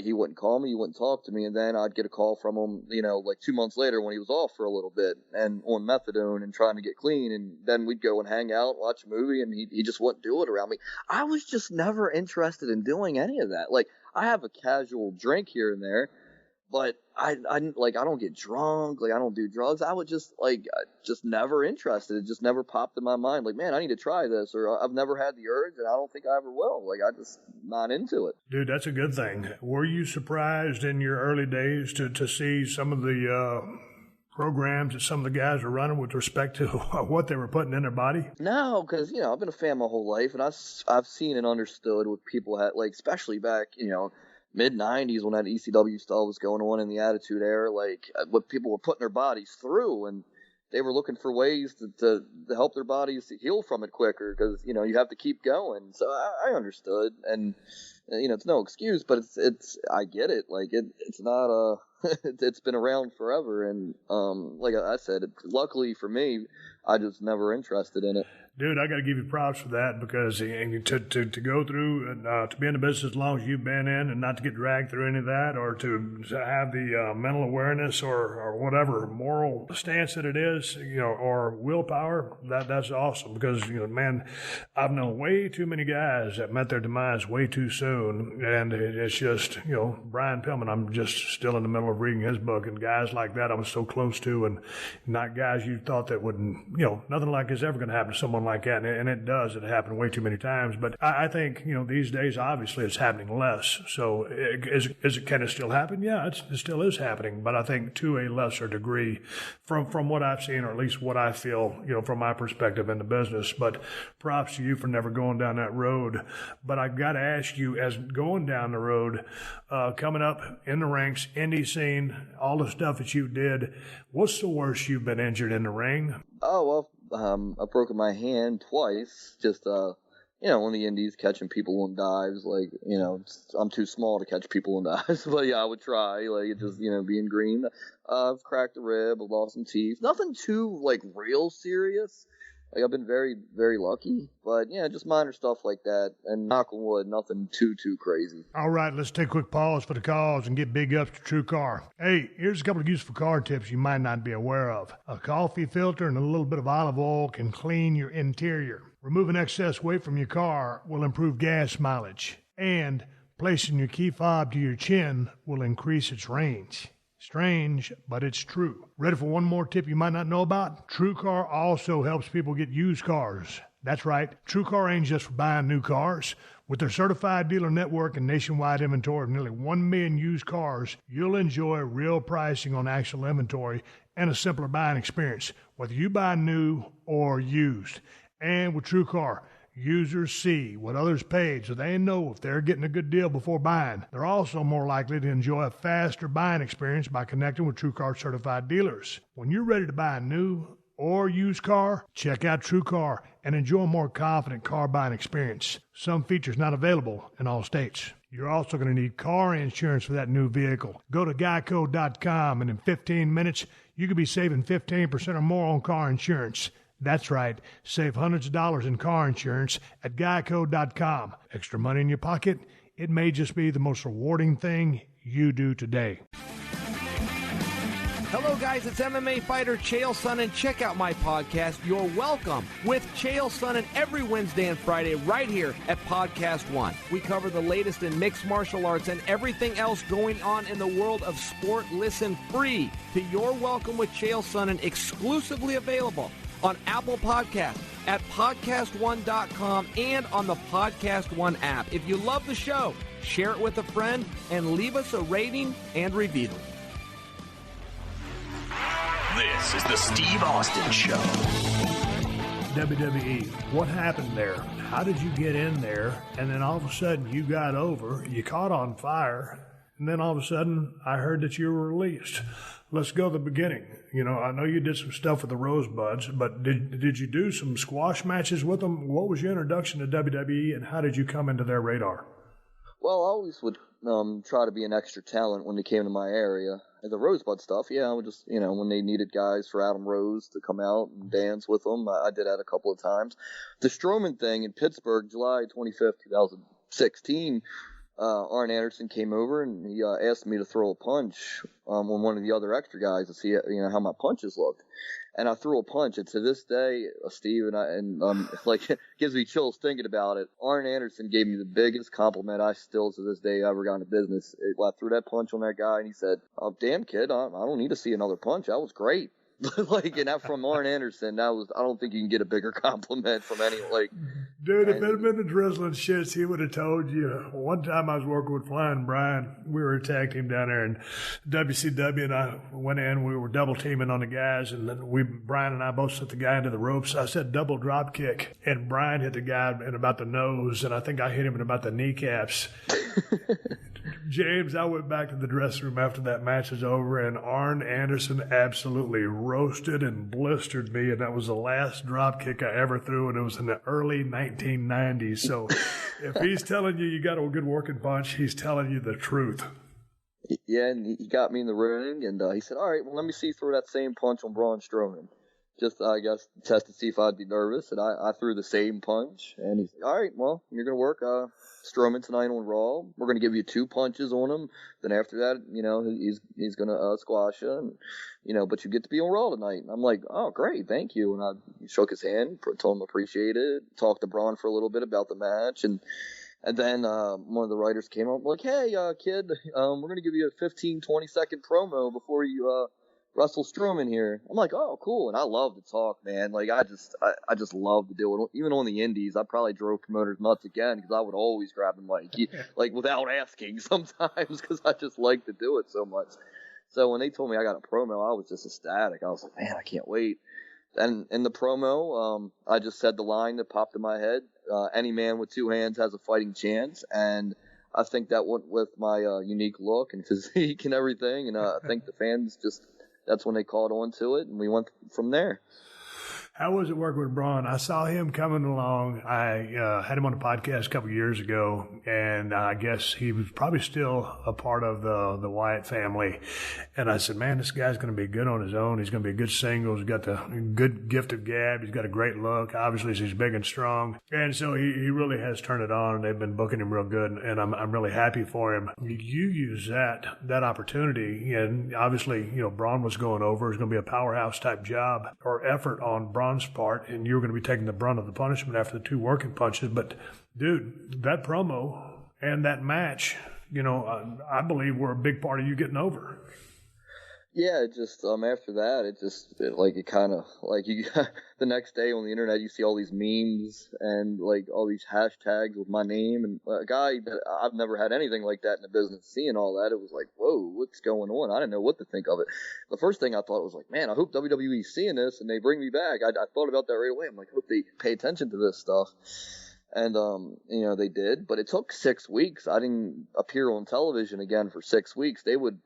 he wouldn't call me, he wouldn't talk to me, and then I'd get a call from him, 2 months later when he was off for a little bit, and on methadone and trying to get clean, and then we'd go and hang out, watch a movie, and he just wouldn't do it around me. I was just never interested in doing any of that. I have a casual drink here and there, but I don't get drunk, I don't do drugs. I would just never interested. It just never popped in my mind. Man, I need to try this, or I've never had the urge, and I don't think I ever will. I just not into it. Dude, that's a good thing. Were you surprised in your early days to see some of the programs that some of the guys are running with respect to what they were putting in their body? No, because I've been a fan my whole life, and I've seen and understood what people had, especially back mid-90s when that ECW stuff was going on in the Attitude Era, what people were putting their bodies through, and they were looking for ways to help their bodies heal from it quicker because, you have to keep going. So I understood, and, it's no excuse, but it's I get it. It's not it's been around forever, and like I said, luckily for me, I just never interested in it. Dude, I got to give you props for that because to go through, to be in the business as long as you've been in and not to get dragged through any of that, or to have the mental awareness or whatever moral stance that it is, or willpower, that's awesome because, man, I've known way too many guys that met their demise way too soon. And it's just, Brian Pillman, I'm just still in the middle reading his book, and guys like that I was so close to, and not guys you thought that wouldn't, nothing like this ever going to happen to someone like that, and it does. It happened way too many times. But I think, these days, obviously, it's happening less. So can it still happen? Yeah, it still is happening, but I think to a lesser degree from what I've seen, or at least what I feel, from my perspective in the business. But props to you for never going down that road. But I've got to ask you, as going down the road, coming up in the ranks, indie scene, all the stuff that you did, what's the worst you've been injured in the ring? Oh, well, I've broken my hand twice, just, on the indies, catching people on dives, I'm too small to catch people on dives, but yeah, I would try, being green. I've cracked a rib, I've lost some teeth, nothing too, real serious. I've been very, very lucky, but yeah, just minor stuff like that, and knock on wood, nothing too crazy. All right, let's take a quick pause for the calls and get big ups to True Car. Hey, here's a couple of useful car tips you might not be aware of. A coffee filter and a little bit of olive oil can clean your interior. Removing excess weight from your car will improve gas mileage, and placing your key fob to your chin will increase its range. Strange, but it's true. Ready for one more tip you might not know about? TrueCar also helps people get used cars. That's right. TrueCar ain't just for buying new cars. With their certified dealer network and nationwide inventory of nearly 1 million used cars, you'll enjoy real pricing on actual inventory and a simpler buying experience, whether you buy new or used. And with TrueCar, users see what others paid, so they know if they're getting a good deal before buying. They're also more likely to enjoy a faster buying experience by connecting with TrueCar certified dealers. When you're ready to buy a new or used car, check out TrueCar and enjoy a more confident car buying experience. Some features not available in all states. You're also going to need car insurance for that new vehicle. Go to geico.com, and in 15 minutes, you could be saving 15% or more on car insurance. That's right. Save hundreds of dollars in car insurance at geico.com. Extra money in your pocket? It may just be the most rewarding thing you do today. Hello, guys. It's MMA fighter Chael Sonnen. Check out my podcast, You're Welcome, with Chael Sonnen every Wednesday and Friday right here at PodcastOne. We cover the latest in mixed martial arts and everything else going on in the world of sport. Listen free to You're Welcome with Chael Sonnen, exclusively available on Apple Podcasts, at PodcastOne.com, and on the Podcast One app. If you love the show, share it with a friend and leave us a rating and review. This is the Steve Austin Show. WWE, what happened there? How did you get in there? And then all of a sudden you got over, you caught on fire, and then all of a sudden I heard that you were released. Let's go to the beginning. I know you did some stuff with the Rosebuds, but did you do some squash matches with them? What was your introduction to WWE, and how did you come into their radar? Well, I always would try to be an extra talent when they came to my area. And the Rosebud stuff, I would just, when they needed guys for Adam Rose to come out and dance with them, I did that a couple of times. The Strowman thing in Pittsburgh, July 25th, 2016, Arn Anderson came over and he asked me to throw a punch on one of the other extra guys to see how my punches looked, and I threw a punch. And to this day, Steve it gives me chills thinking about it. Arn Anderson gave me the biggest compliment I still to this day ever got into business. I threw that punch on that guy, and he said, "Oh, damn kid, I don't need to see another punch. That was great." And that from Arn Anderson, I don't think you can get a bigger compliment from anyone. Dude, if it had been the drizzling shits, he would have told you. One time I was working with Flying Brian. We were a tag team down there, and WCW and I went in. We were double teaming on the guys, and then Brian and I both set the guy into the ropes. I said double drop kick, and Brian hit the guy in about the nose, and I think I hit him in about the kneecaps. James, I went back to the dressing room after that match was over, and Arn Anderson absolutely roasted and blistered me, and that was the last drop kick I ever threw, and it was in the early 1990s. So if he's telling you got a good working punch, he's telling you the truth. Yeah, and he got me in the ring, and he said, "All right, well, let me see you throw that same punch on Braun Strowman." Just, I guess, test to see if I'd be nervous, and I threw the same punch, and he's like, "All right, well, you're going to work Strowman tonight on Raw. We're going to give you 2 punches on him. Then after that, he's going to squash you, and, but you get to be on Raw tonight." And I'm like, "Oh, great, thank you." And I shook his hand, told him appreciate it, talked to Braun for a little bit about the match, and And then one of the writers came up like, hey, kid, we're going to give you a 15, 20-second promo before you Russell Strowman here. I'm like, oh, cool. And I love to talk, man. Like, I just love to do it. Even on the indies, I probably drove promoters nuts again because I would always grab the mic, like, without asking sometimes because I just like to do it so much. So when they told me I got a promo, I was just ecstatic. I was like, man, I can't wait. And in the promo, I just said the line that popped in my head, any man with two hands has a fighting chance. And I think that went with my unique look and physique and everything. And I think the fans that's when they caught on to it, and we went from there. How was it working with Braun? I saw him coming along. I had him on a podcast a couple of years ago, and I guess he was probably still a part of the Wyatt family. And I said, man, this guy's going to be good on his own. He's going to be a good single. He's got the good gift of gab. He's got a great look. Obviously, he's big and strong. And so he really has turned it on, and they've been booking him real good, and I'm really happy for him. You use that opportunity, and obviously, Braun was going over. It's going to be a powerhouse type job or effort on Braun's part, and you're going to be taking the brunt of the punishment after the two working punches. But, dude, that promo and that match, I believe were a big part of you getting over. Yeah, it just after that, the next day on the internet, you see all these memes and like all these hashtags with my name, and a guy that I've never had anything like that in the business. Seeing all that, it was like, whoa, what's going on? I didn't know what to think of it. The first thing I thought was like, man, I hope WWE's seeing this and they bring me back. I thought about that right away. I'm like, I hope they pay attention to this stuff. And, they did, but it took 6 weeks. I didn't appear on television again for 6 weeks. They would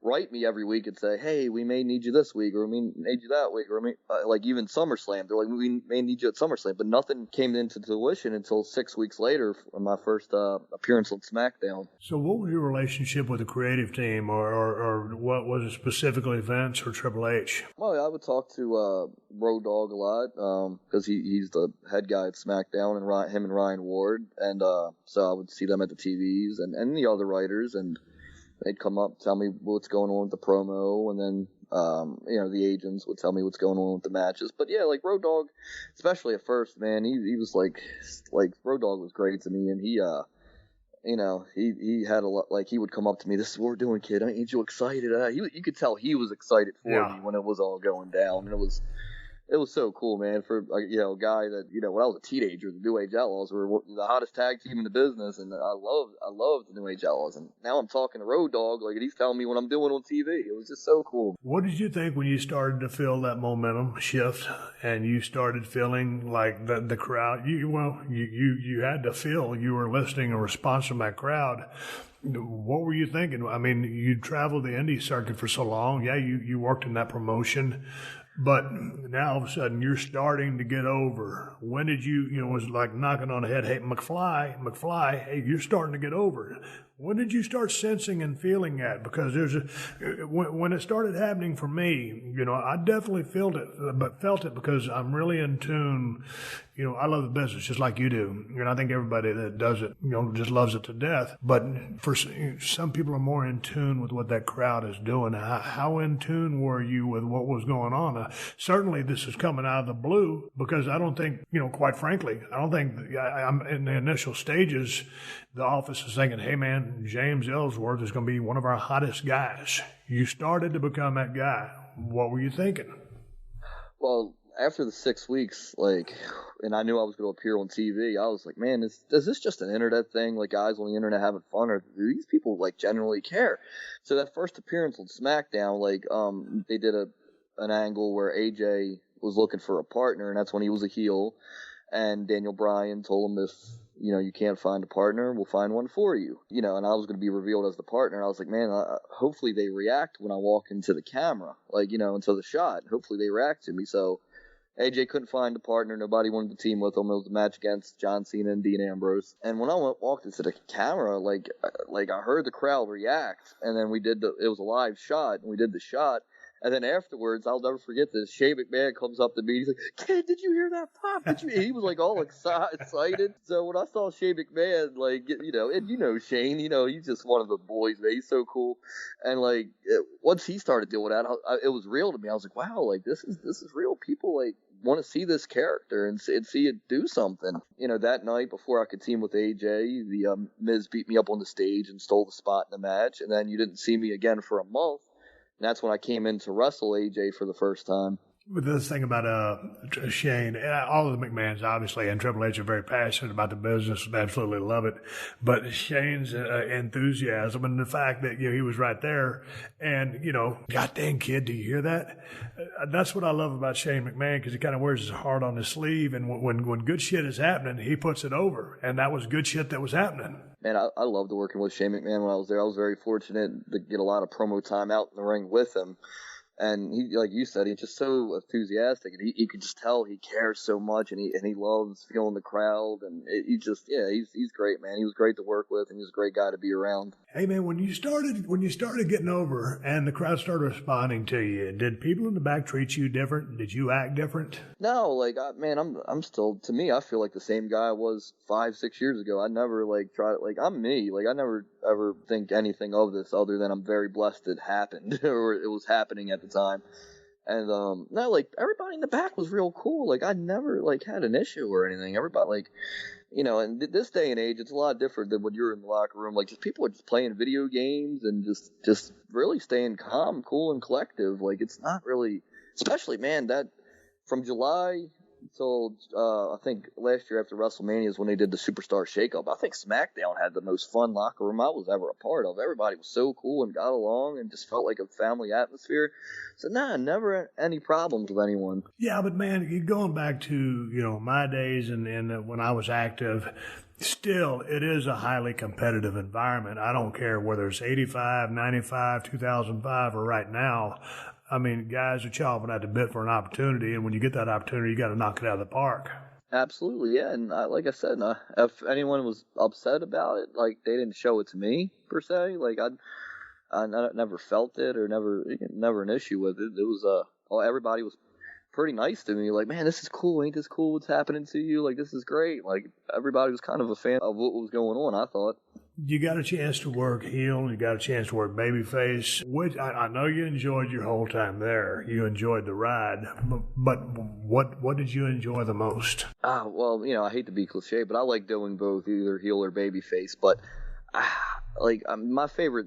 write me every week and say, hey, we may need you this week, or we may need you that week, or like even SummerSlam. They're like, we may need you at SummerSlam, but nothing came into fruition until 6 weeks later on my first appearance on SmackDown. So what was your relationship with the creative team, or what was it specifically, Vince or Triple H? Well, I would talk to Road Dogg a lot because he's the head guy at SmackDown, and him and Ryan Ward, and so I would see them at the TVs and the other writers, and they'd come up, tell me what's going on with the promo, and then, the agents would tell me what's going on with the matches. But yeah, like Road Dogg, especially at first, man, he was like Road Dogg was great to me, and he had a lot, like he would come up to me, this is what we're doing, kid, ain't you excited? You could tell he was excited for me when it was all going down, and it was so cool, man, for a guy that, when I was a teenager, the New Age Outlaws were the hottest tag team in the business, and I loved the New Age Outlaws, and now I'm talking to Road Dogg, like, and he's telling me what I'm doing on TV. It was just so cool. What did you think when you started to feel that momentum shift, and you started feeling like the crowd, you had to feel you were listening and response from that crowd? What were you thinking? I mean, you traveled the indie circuit for so long. Yeah, you worked in that promotion. But now all of a sudden you're starting to get over. When did it was like knocking on the head, hey, McFly, hey, you're starting to get over. When did you start sensing and feeling that? Because when it started happening for me, I definitely felt it because I'm really in tune. I love the business just like you do. And I think everybody that does it, just loves it to death. But for some people are more in tune with what that crowd is doing. How in tune were you with what was going on? Certainly this is coming out of the blue because I don't think, quite frankly, I don't think I'm in the initial stages. The office is thinking, hey, man, James Ellsworth is going to be one of our hottest guys. You started to become that guy. What were you thinking? Well, after the 6 weeks, and I knew I was going to appear on TV, I was like, man, is this just an internet thing? Like, guys on the internet having fun? Or do these people, generally care? So that first appearance on SmackDown, they did an angle where AJ was looking for a partner, and that's when he was a heel. And Daniel Bryan told him if, you can't find a partner, we'll find one for you. And I was going to be revealed as the partner. I was like, man, hopefully they react when I walk into the camera, into the shot. Hopefully they react to me. So AJ couldn't find a partner. Nobody wanted to team with him. It was a match against John Cena and Dean Ambrose. And when I walked into the camera, I heard the crowd react. And then it was a live shot, and we did the shot. And then afterwards, I'll never forget this. Shane McMahon comes up to me. He's like, "Kid, did you hear that pop? He was all excited. So when I saw Shane McMahon, and Shane, he's just one of the boys, man. He's so cool. And once he started doing that, it was real to me. I was like, wow, this is real. People want to see this character and see it do something. You know, that night before I could team with AJ, the Miz beat me up on the stage and stole the spot in the match, and then you didn't see me again for a month. And that's when I came in to wrestle AJ for the first time. With this thing about Shane, all of the McMahons, obviously, and Triple H are very passionate about the business and absolutely love it. But Shane's enthusiasm and the fact that, he was right there and, God dang kid, do you hear that? That's what I love about Shane McMahon, because he kind of wears his heart on his sleeve. And when good shit is happening, he puts it over. And that was good shit that was happening. Man, I loved working with Shane McMahon when I was there. I was very fortunate to get a lot of promo time out in the ring with him. And he, like you said, he's just so enthusiastic, and he could just tell he cares so much, and he loves feeling the crowd, and he's great, man. He was great to work with, and he's a great guy to be around. Hey, man, when you started getting over, and the crowd started responding to you, did people in the back treat you different? Did you act different? No, I'm still, to me, I feel like the same guy I was 5-6 years ago. I never I'm me. I never ever think anything of this other than I'm very blessed it happened or it was happening at the time. And no, everybody in the back was real cool. I never had an issue or anything. Everybody and this day and age, it's a lot different than when you're in the locker room. Just people are just playing video games and just really staying calm, cool, and collective. It's not really, especially, man, that from July until I think last year after WrestleMania is when they did the Superstar Shakeup. I think SmackDown had the most fun locker room I was ever a part of. Everybody was so cool and got along and just felt like a family atmosphere. So never any problems with anyone. Yeah, but man, going back to my days and when I was active, still it is a highly competitive environment. I don't care whether it's 85, 95, 2005, or right now. I mean, guys are chomping at the bit for an opportunity, and when you get that opportunity, you got to knock it out of the park. Absolutely, yeah. And like I said, if anyone was upset about it, they didn't show it to me per se. I never felt it or never an issue with it. It was everybody was pretty nice to me. Man, this is cool. Ain't this cool? What's happening to you? This is great. Everybody was kind of a fan of what was going on, I thought. You got a chance to work heel, you got a chance to work babyface, which I know you enjoyed your whole time there. You enjoyed the ride, but what did you enjoy the most? Well, I hate to be cliche, but I like doing both, either heel or babyface. But my favorite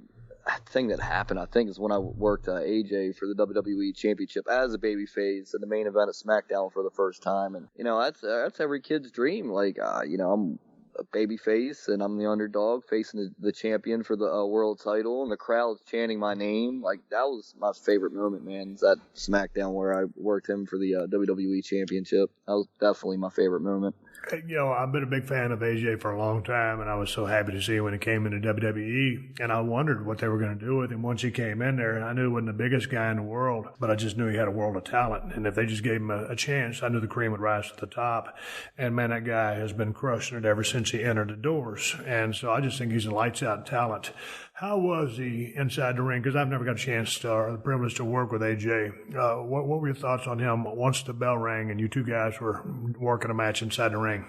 thing that happened, I think, is when I worked AJ for the WWE Championship as a babyface in the main event of SmackDown for the first time, and that's every kid's dream. I'm a baby face and I'm the underdog facing the champion for the world title, and the crowd's chanting my name. That was my favorite moment, man. Is that SmackDown where I worked him for the WWE Championship. That was definitely my favorite moment. I've been a big fan of AJ for a long time, and I was so happy to see him when he came into WWE, and I wondered what they were going to do with him once he came in there. I knew he wasn't the biggest guy in the world, but I just knew he had a world of talent, and if they just gave him a chance, I knew the cream would rise to the top. And man, that guy has been crushing it ever since he entered the doors, and so I just think he's a lights-out talent. How was he inside the ring? Because I've never got a chance or the privilege to work with AJ. What were your thoughts on him once the bell rang and you two guys were working a match inside the ring?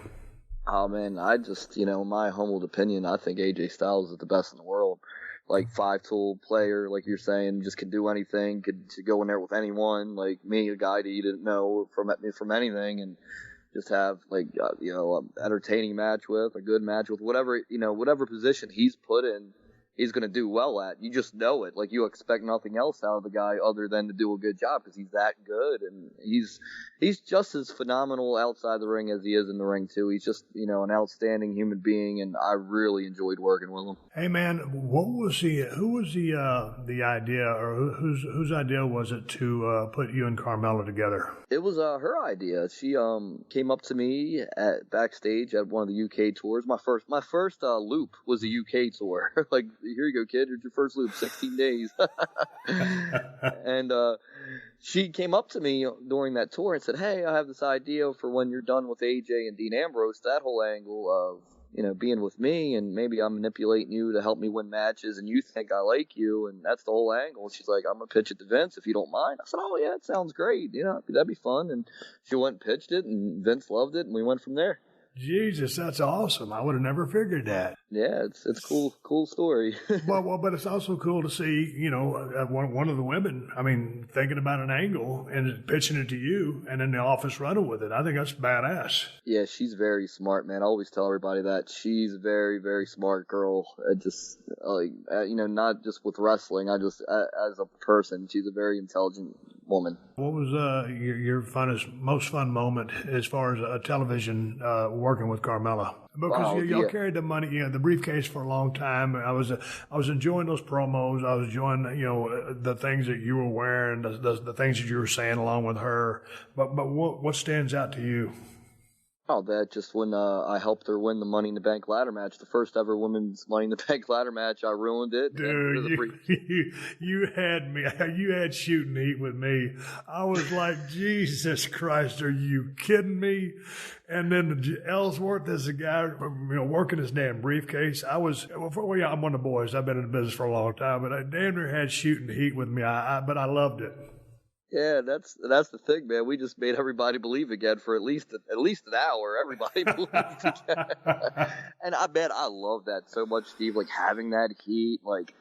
Oh, man, I just, my humble opinion, I think AJ Styles is the best in the world. 5-tool player, like you're saying, just could do anything, could go in there with anyone, like me, a guy that you didn't know from anything, and just have an entertaining match with, a good match with, whatever position he's put in, he's going to do well at. You just know it. You expect nothing else out of the guy other than to do a good job because he's that good, and he's just as phenomenal outside the ring as he is in the ring too. He's just an outstanding human being, and I really enjoyed working with him. Hey man, who was the idea, or whose idea was it to put you and Carmella together? It was her idea. She came up to me backstage at one of the UK tours. My first loop was a UK tour. Here you go, kid. Here's your first loop, 16 days. And she came up to me during that tour and said, hey, I have this idea for when you're done with AJ and Dean Ambrose, that whole angle of, being with me, and maybe I'm manipulating you to help me win matches, and you think I like you, and that's the whole angle. She's like, I'm going to pitch it to Vince if you don't mind. I said, oh, yeah, it sounds great. That'd be fun. And she went and pitched it, and Vince loved it, and we went from there. Jesus, that's awesome. I would have never figured that. Yeah, it's cool story. Well, but it's also cool to see, one of the women, thinking about an angle and pitching it to you and in the office running with it. I think that's badass. Yeah, she's very smart, man. I always tell everybody that. She's a very, very smart girl. Just, not just with wrestling. As a person, she's a very intelligent woman. What was your most fun moment as far as a television working with Carmella? Because y'all carried the money, the briefcase for a long time. I was enjoying those promos. I was enjoying, the things that you were wearing, the things that you were saying along with her. But what stands out to you? Oh, that just when I helped her win the Money in the Bank ladder match, the first ever women's Money in the Bank ladder match, I ruined it. Dude, you had me. You had shooting heat with me. I was like, Jesus Christ, are you kidding me? And then Ellsworth is the guy, working his damn briefcase. I'm one of the boys. I've been in the business for a long time, but I damn near had shooting heat with me. But I loved it. Yeah, that's the thing, man. We just made everybody believe again for at least an hour. Everybody believed again. And I love that so much, Steve. Like having that heat, like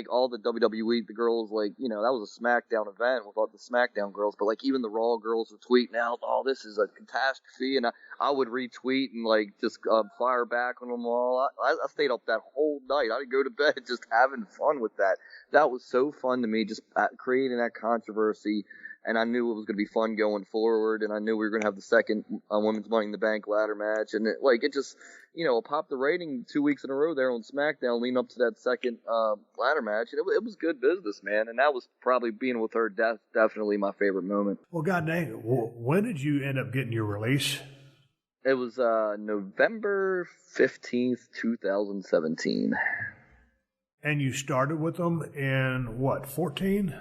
all the WWE, the girls, that was a SmackDown event with all the SmackDown girls, but like even the Raw girls were tweeting out, "Oh, this is a catastrophe," and I would retweet and just fire back on them all. I stayed up that whole night. I didn't go to bed, just having fun with that. That was so fun to me, just creating that controversy. And I knew it was going to be fun going forward, and I knew we were going to have the second Women's Money in the Bank ladder match. And it just, it popped the rating 2 weeks in a row there on SmackDown leading up to that second ladder match. And it was good business, man. And that was probably, being with her, definitely my favorite moment. Well, God dang it. When did you end up getting your release? It was November 15th, 2017. And you started with them in, 14?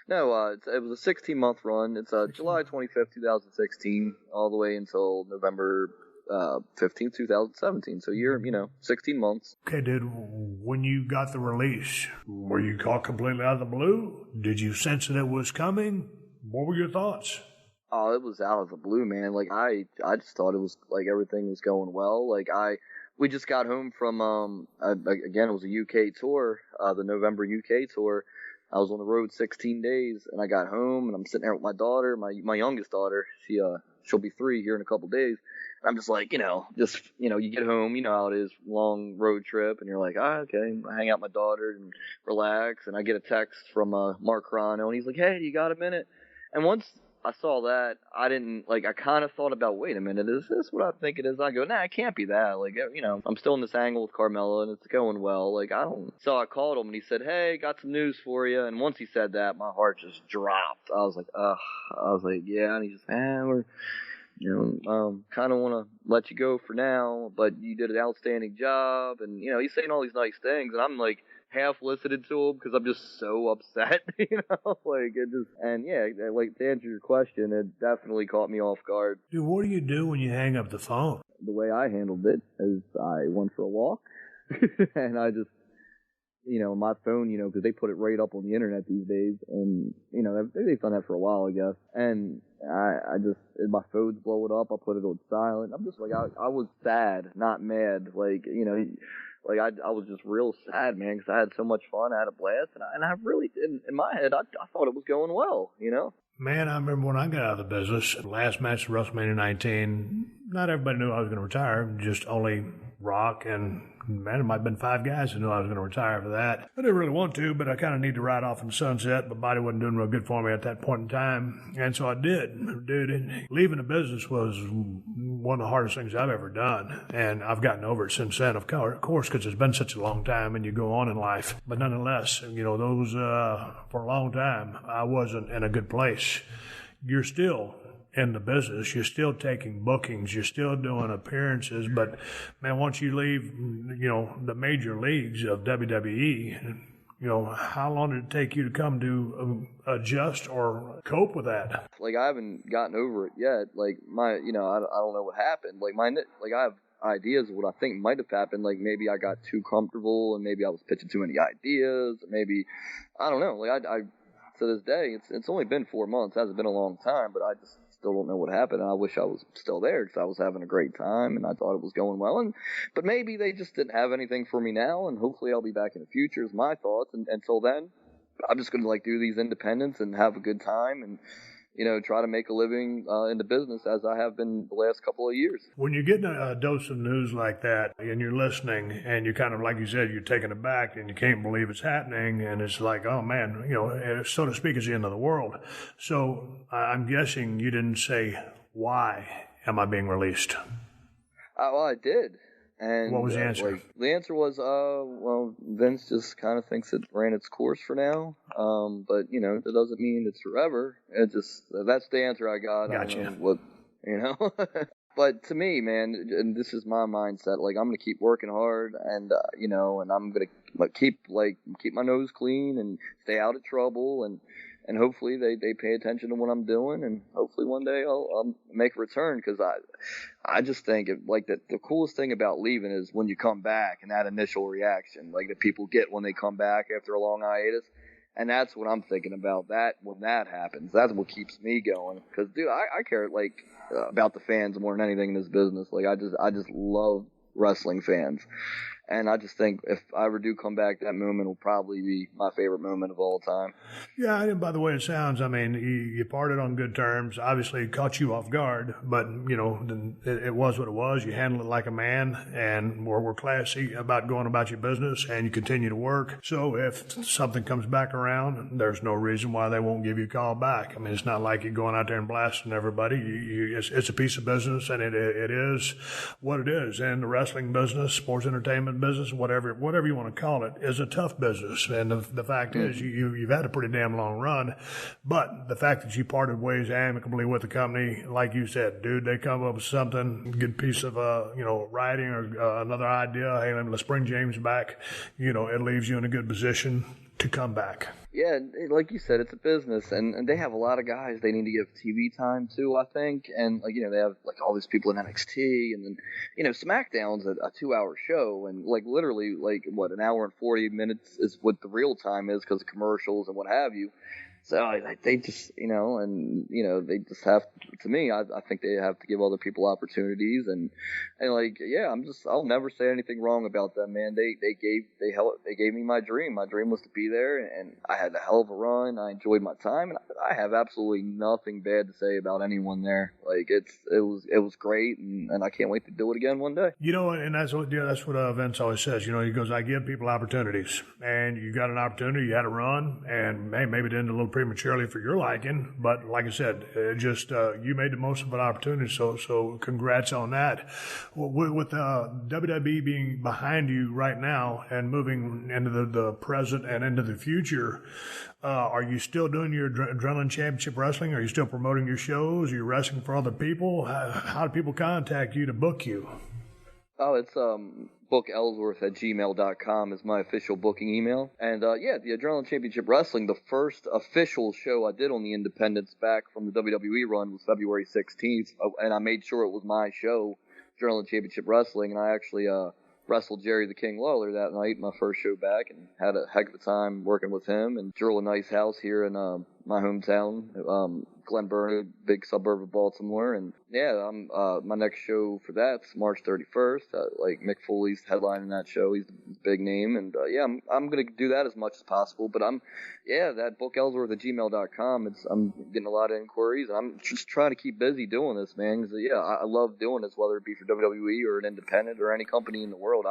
No, it was a 16-month run. It's July 25th, 2016, all the way until November 15th, 2017. So 16 months. Okay, dude, when you got the release, were you caught completely out of the blue? Did you sense that it was coming? What were your thoughts? Oh, it was out of the blue, man. I just thought it was everything was going well. We just got home from again, it was a UK tour, the November UK tour. I was on the road 16 days, and I got home, and I'm sitting there with my daughter, my youngest daughter. She'll be 3 here in a couple days. And I'm just like, you get home, you know how it is, long road trip, and you're like, okay, I hang out with my daughter and relax. And I get a text from Mark Carano, and he's like, hey, you got a minute? And once I saw that, I didn't, I kind of thought about, wait a minute, is this what I think it is? I go, nah, it can't be that. I'm still in this angle with Carmella, and it's going well. So I called him, and he said, hey, got some news for you. And once he said that, my heart just dropped. I was like, ugh. I was like, yeah. And he's just, we're, kind of want to let you go for now, but you did an outstanding job. And, he's saying all these nice things, and I'm half listening to him because I'm just so upset, to answer your question, it definitely caught me off guard. Dude, what do you do when you hang up the phone? The way I handled it is I went for a walk, and I just, my phone, because they put it right up on the internet these days, and, they've done that for a while, I guess, and I just, my phone's blowing up, I put it on silent. I'm just I was sad, not mad, I was just real sad, man, because I had so much fun, I had a blast, and I really, in my head, I thought it was going well, Man, I remember when I got out of the business, last match of WrestleMania 19, not everybody knew I was going to retire, just only Rock and, man, it might have been 5 guys who knew I was going to retire for that. I didn't really want to, but I kind of need to ride off in the sunset. My body wasn't doing real good for me at that point in time, and so I did. Dude, leaving the business was one of the hardest things I've ever done, and I've gotten over it since then, of course, because it's been such a long time and you go on in life. But nonetheless, those, for a long time, I wasn't in a good place. You're still in the business, you're still taking bookings, you're still doing appearances, but man, once you leave, the major leagues of WWE, how long did it take you to come to adjust or cope with that? I haven't gotten over it yet. I don't know what happened. I have ideas of what I think might have happened. Maybe I got too comfortable, and maybe I was pitching too many ideas. Maybe, I don't know. I to this day, it's only been 4 months. It hasn't been a long time, but I just still don't know what happened. And I wish I was still there because I was having a great time and I thought it was going well. But maybe they just didn't have anything for me now, and hopefully I'll be back in the future is my thoughts. And until then, I'm just going to do these independents and have a good time and, try to make a living in the business as I have been the last couple of years. When you're getting a dose of news like that and you're listening and you're kind of, like you said, you're taken aback and you can't believe it's happening and it's like, oh man, so to speak, it's the end of the world. So I'm guessing you didn't say, why am I being released? Well, I did. And what was the answer? The answer was, well, Vince just kind of thinks it ran its course for now. But, that doesn't mean it's forever. That's the answer I got. Gotcha. But to me, man, and this is my mindset, I'm going to keep working hard and, and I'm going to keep my nose clean and stay out of trouble and hopefully they pay attention to what I'm doing, and hopefully one day I'll make a return, because I just think the coolest thing about leaving is when you come back and that initial reaction that people get when they come back after a long hiatus. And that's what I'm thinking about, that when that happens. That's what keeps me going. Because, dude, I care about the fans more than anything in this business. I just love wrestling fans. And I just think if I ever do come back, that moment will probably be my favorite moment of all time. Yeah, and by the way it sounds, I mean, you parted on good terms. Obviously, it caught you off guard, but, it was what it was. You handled it like a man, and we're classy about going about your business, and you continue to work. So if something comes back around, there's no reason why they won't give you a call back. I mean, it's not like you're going out there and blasting everybody. It's a piece of business, and it is what it is. And the wrestling business, sports entertainment business, whatever you want to call it, is a tough business. And the fact is, you've had a pretty damn long run. But the fact that you parted ways amicably with the company, like you said, dude, they come up with something, good piece of writing or another idea. Hey, let's bring James back. It leaves you in a good position to come back. Yeah, like you said, it's a business, and they have a lot of guys they need to give TV time to, I think, and they have all these people in NXT, and then SmackDown's a 2-hour show, and literally an hour and 40 minutes is what the real time is because of commercials and what have you. So they just, they just have to me, I think they have to give other people opportunities and I'll never say anything wrong about them, man. They gave me my dream. My dream was to be there, and I had a hell of a run. I enjoyed my time, and I have absolutely nothing bad to say about anyone there. It was great, and I can't wait to do it again one day. And that's what Vince always says. He goes, I give people opportunities, and you got an opportunity, you had a run, and maybe it ended a little prematurely for your liking, but like I said, you made the most of an opportunity, so congrats on that. With WWE being behind you right now and moving into the present and into the future, are you still doing your Adrenaline Championship Wrestling? Are you still promoting your shows? Are you wrestling for other people? How do people contact you to book you? Oh, it's bookellsworth@gmail.com is my official booking email. And the Adrenaline Championship Wrestling, the first official show I did on the independents back from the WWE run was February 16th, and I made sure it was my show, Adrenaline Championship Wrestling, and I actually wrestled Jerry the King Lawler that night, my first show back, and had a heck of a time working with him, and drew a nice house here in my hometown, Glen Burnie, big suburb of Baltimore. And I'm my next show for that's March 31st. Mick Foley's headlining that show. He's the big name, and I'm gonna do that as much as possible. But that bookellsworth@gmail.com. I'm getting a lot of inquiries, and I'm just trying to keep busy doing this, man. Because I love doing this, whether it be for WWE or an independent or any company in the world.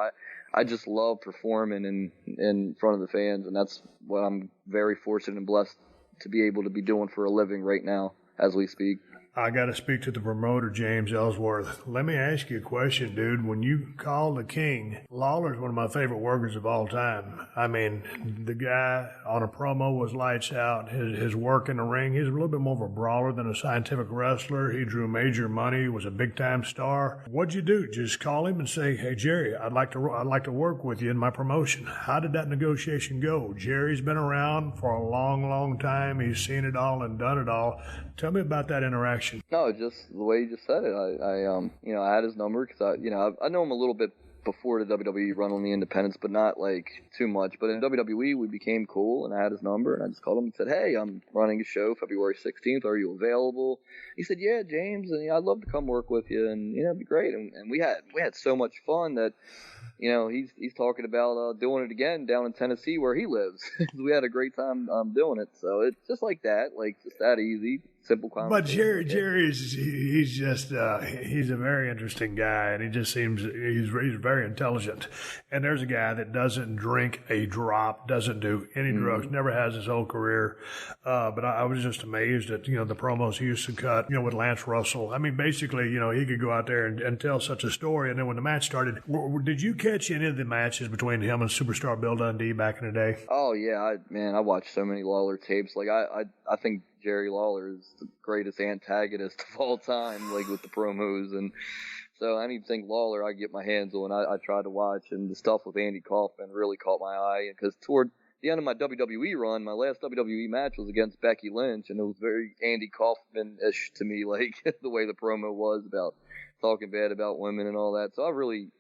I just love performing in front of the fans, and that's what I'm very fortunate and blessed to be able to be doing for a living right now as we speak. I got to speak to the promoter, James Ellsworth. Let me ask you a question, dude. When you call the King, Lawler's one of my favorite workers of all time. I mean, the guy on a promo was lights out. His work in the ring, he's a little bit more of a brawler than a scientific wrestler. He drew major money, was a big-time star. What'd you do? Just call him and say, hey, Jerry, I'd like to work with you in my promotion. How did that negotiation go? Jerry's been around for a long, long time. He's seen it all and done it all. Tell me about that interaction. No, just the way you just said it. I had his number because I know him a little bit before the WWE run on the independents, but not like too much. But in WWE, we became cool, and I had his number, and I just called him and said, "Hey, I'm running a show February 16th. Are you available?" He said, "Yeah, James, and I'd love to come work with you, and it'd be great." And we had so much fun that, he's talking about doing it again down in Tennessee where he lives. We had a great time doing it. So it's just like that, just that easy, simple conversation. But Jerry's he's a very interesting guy, and he just seems he's very intelligent. And there's a guy that doesn't drink a drop, doesn't do any drugs, never has his whole career. But I was just amazed at the promos he used to cut with Lance Russell. I mean, basically he could go out there and tell such a story. And then when the match started, did you catch any of the matches between him and Superstar Bill Dundee back in the day? Oh yeah, I watched so many Lawler tapes. I think Jerry Lawler is the greatest antagonist of all time, with the promos. And so anything Lawler I get my hands on, I try to watch. And the stuff with Andy Kaufman really caught my eye, because toward the end of my WWE run, my last WWE match was against Becky Lynch, and it was very Andy Kaufman-ish to me, the way the promo was about talking bad about women and all that. So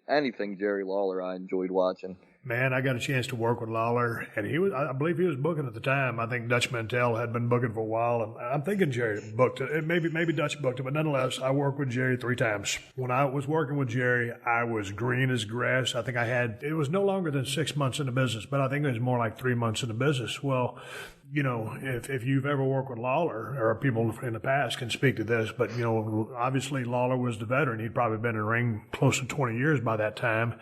anything Jerry Lawler I enjoyed watching. Man, I got a chance to work with Lawler, and I believe he was booking at the time. I think Dutch Mantell had been booking for a while, and I'm thinking Jerry booked it. Maybe Dutch booked it, but nonetheless, I worked with Jerry 3 times. When I was working with Jerry, I was green as grass. I think it was no longer than 6 months in the business, but I think it was more like 3 months in the business. Well, if you've ever worked with Lawler, or people in the past can speak to this, but, obviously Lawler was the veteran. He'd probably been in the ring close to 20 years by that time.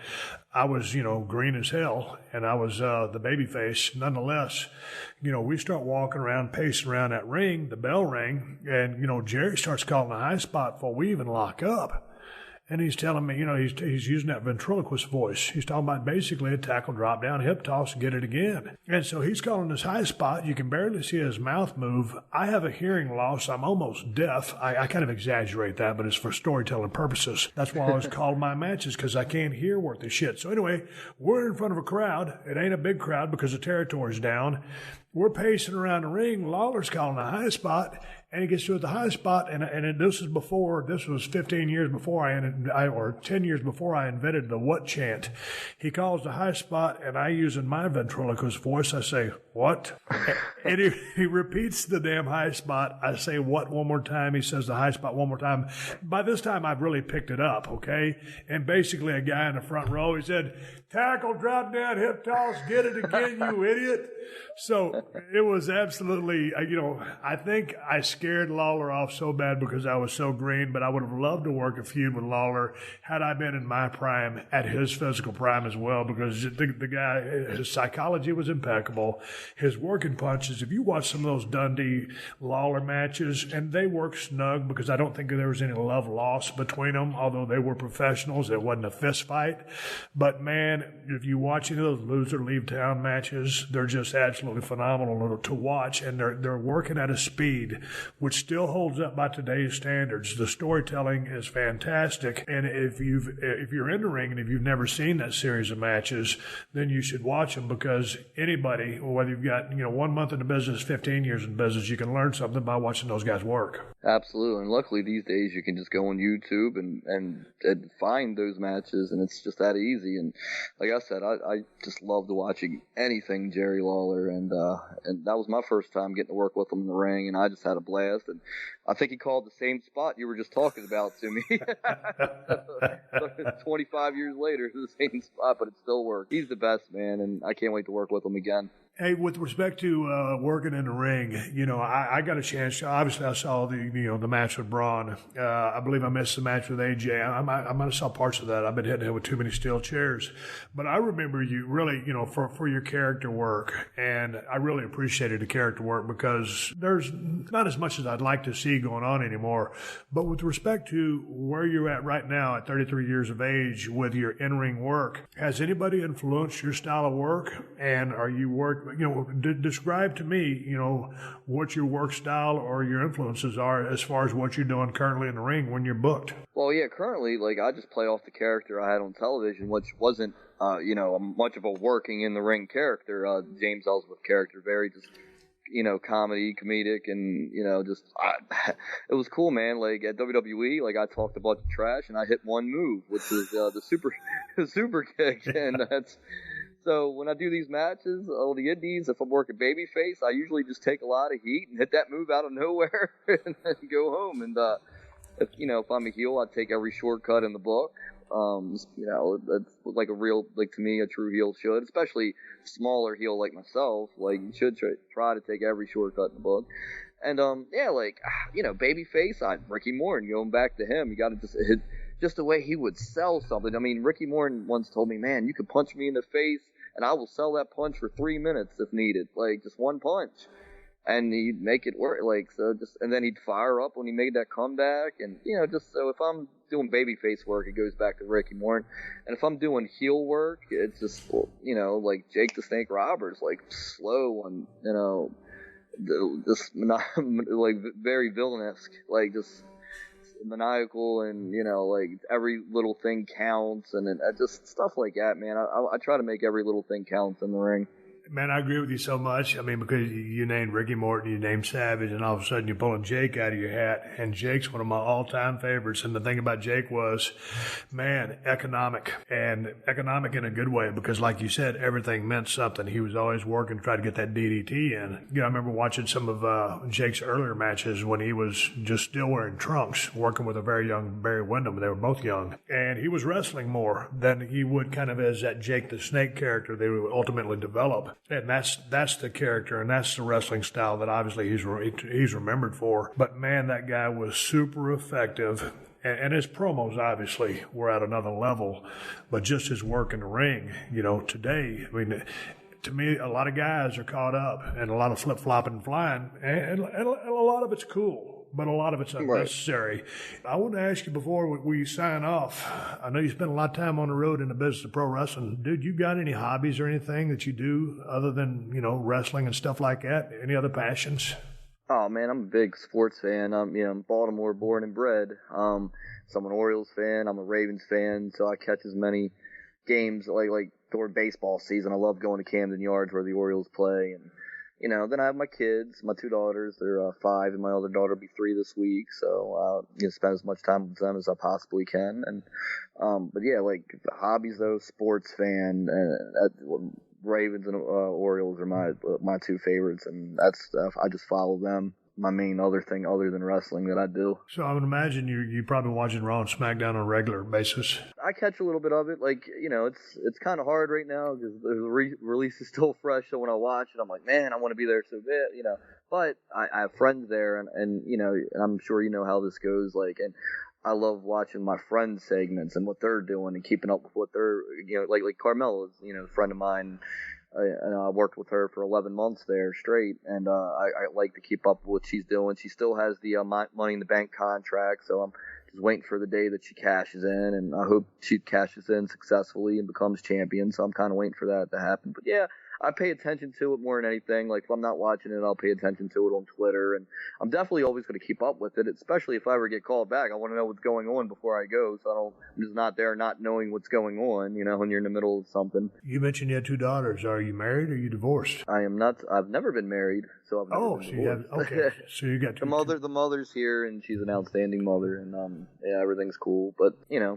I was, green as hell, and I was the baby face. Nonetheless, we start walking around, pacing around that ring, the bell rang, and, Jerry starts calling a high spot before we even lock up. And he's telling me, he's using that ventriloquist voice. He's talking about basically a tackle, drop down, hip toss, and get it again. And so he's calling this high spot. You can barely see his mouth move. I have a hearing loss. I'm almost deaf. I kind of exaggerate that, but it's for storytelling purposes. That's why I always call my matches, because I can't hear worth a shit. So anyway, we're in front of a crowd. It ain't a big crowd because the territory's down. We're pacing around the ring. Lawler's calling a high spot, and he gets to the high spot, and this was 15 years before or 10 years before I invented the what chant. He calls the high spot, and I use in my ventriloquist voice, I say, "What?" And he repeats the damn high spot. I say, "What?" one more time. He says the high spot one more time. By this time, I've really picked it up, okay? And basically, a guy in the front row, he said, "Tackle, drop down, hip toss, get it again, you idiot." So it was absolutely, I think I scared Lawler off so bad because I was so green, but I would have loved to work a feud with Lawler had I been in my prime, at his physical prime as well, because the guy, his psychology was impeccable. His working punches, if you watch some of those Dundee Lawler matches, and they work snug because I don't think there was any love lost between them, although they were professionals. It wasn't a fist fight. But man, if you watch any of those loser leave town matches, they're just absolutely phenomenal to watch, and they're working at a speed which still holds up by today's standards. The storytelling is fantastic, and if you're in the ring and if you've never seen that series of matches, then you should watch them, because anybody, whether you've got 1 month in the business, 15 years in business, you can learn something by watching those guys work. Absolutely, and luckily these days you can just go on YouTube and find those matches, and it's just that easy. And like I said, I just loved watching anything Jerry Lawler, and that was my first time getting to work with him in the ring, and I just had a blast. And I think he called the same spot you were just talking about to me. 25 years later, the same spot, but it still worked. He's the best, man, and I can't wait to work with him again. Hey, with respect to working in the ring, I got a chance. Obviously, I saw the match with Braun. I believe I missed the match with AJ. I might have saw parts of that. I've been hitting him with too many steel chairs. But I remember you really, for your character work, and I really appreciated the character work, because there's not as much as I'd like to see going on anymore. But with respect to where you're at right now at 33 years of age with your in-ring work, has anybody influenced your style of work? And are you describe to me, what your work style or your influences are as far as what you're doing currently in the ring when you're booked. Well, yeah, currently, I just play off the character I had on television, which wasn't, much of a working in the ring character. James Ellsworth character, very just, comedy, comedic, and, it was cool, man. At WWE, I talked a bunch of trash, and I hit one move, which was the super kick, and so when I do these matches, all the indies, if I'm working babyface, I usually just take a lot of heat and hit that move out of nowhere and then go home. And if I'm a heel, I take every shortcut in the book. That's like to me, a true heel should, especially smaller heel like myself. Like, you should try to take every shortcut in the book. And babyface, Ricky Morton, going back to him, you got to just hit just the way he would sell something. I mean, Ricky Morton once told me, man, you could punch me in the face and I will sell that punch for 3 minutes if needed, like just one punch. And he'd make it work, and then he'd fire up when he made that comeback. And, so if I'm doing babyface work, it goes back to Ricky Morton. And if I'm doing heel work, it's just, like Jake the Snake Roberts, like slow and, just like very villainous, like just maniacal, and, like every little thing counts, and just stuff like that, man. I try to make every little thing count in the ring. Man, I agree with you so much. I mean, because you named Ricky Morton, you named Savage, and all of a sudden you're pulling Jake out of your hat. And Jake's one of my all-time favorites. And the thing about Jake was, man, economic. And economic in a good way, because like you said, everything meant something. He was always working to try to get that DDT in. I remember watching some of Jake's earlier matches when he was just still wearing trunks, working with a very young Barry Windham. They were both young. And he was wrestling more than he would kind of as that Jake the Snake character they would ultimately develop. And that's the character, and that's the wrestling style that obviously he's remembered for. But man, that guy was super effective. And his promos obviously were at another level, but just his work in the ring, today, I mean, to me, a lot of guys are caught up and a lot of flip-flopping and flying, and a lot of it's cool. But a lot of it's unnecessary. Right. I want to ask you before we sign off, I know you spend a lot of time on the road in the business of pro wrestling. Dude, you got any hobbies or anything that you do other than, wrestling and stuff like that? Any other passions? Oh, man, I'm a big sports fan. I'm Baltimore born and bred. So I'm an Orioles fan. I'm a Ravens fan. So I catch as many games like during baseball season. I love going to Camden Yards where the Orioles play, and then I have my kids, my 2 daughters. They're 5, and my other daughter will be 3 this week. So, spend as much time with them as I possibly can. And, but yeah, like hobbies though, sports fan, Ravens and Orioles are my 2 favorites, and that's stuff. I just follow them. My main other thing other than wrestling that I do. So I would imagine you probably watching Raw and SmackDown on a regular basis. I catch a little bit of it. Like, it's kind of hard right now because the release is still fresh. So when I watch it, I'm like, man, I want to be there so bad, But I have friends there, and I'm sure you know how this goes. Like, and I love watching my friends' segments and what they're doing and keeping up with what they're, like Carmela's, a friend of mine. I worked with her for 11 months there straight, and I like to keep up with what she's doing. She still has the Money in the Bank contract, so I'm just waiting for the day that she cashes in, and I hope she cashes in successfully and becomes champion, so I'm kind of waiting for that to happen. But yeah, I pay attention to it more than anything. Like, if I'm not watching it, I'll pay attention to it on Twitter, and I'm definitely always going to keep up with it, especially if I ever get called back. I want to know what's going on before I go, so I'm just not there not knowing what's going on, when you're in the middle of something. You mentioned you had 2 daughters. Are you married or are you divorced? I am not. I've never been married, so I've never been divorced. Okay. So you got 2. The mother's here, and she's an outstanding mother, and everything's cool. But yeah,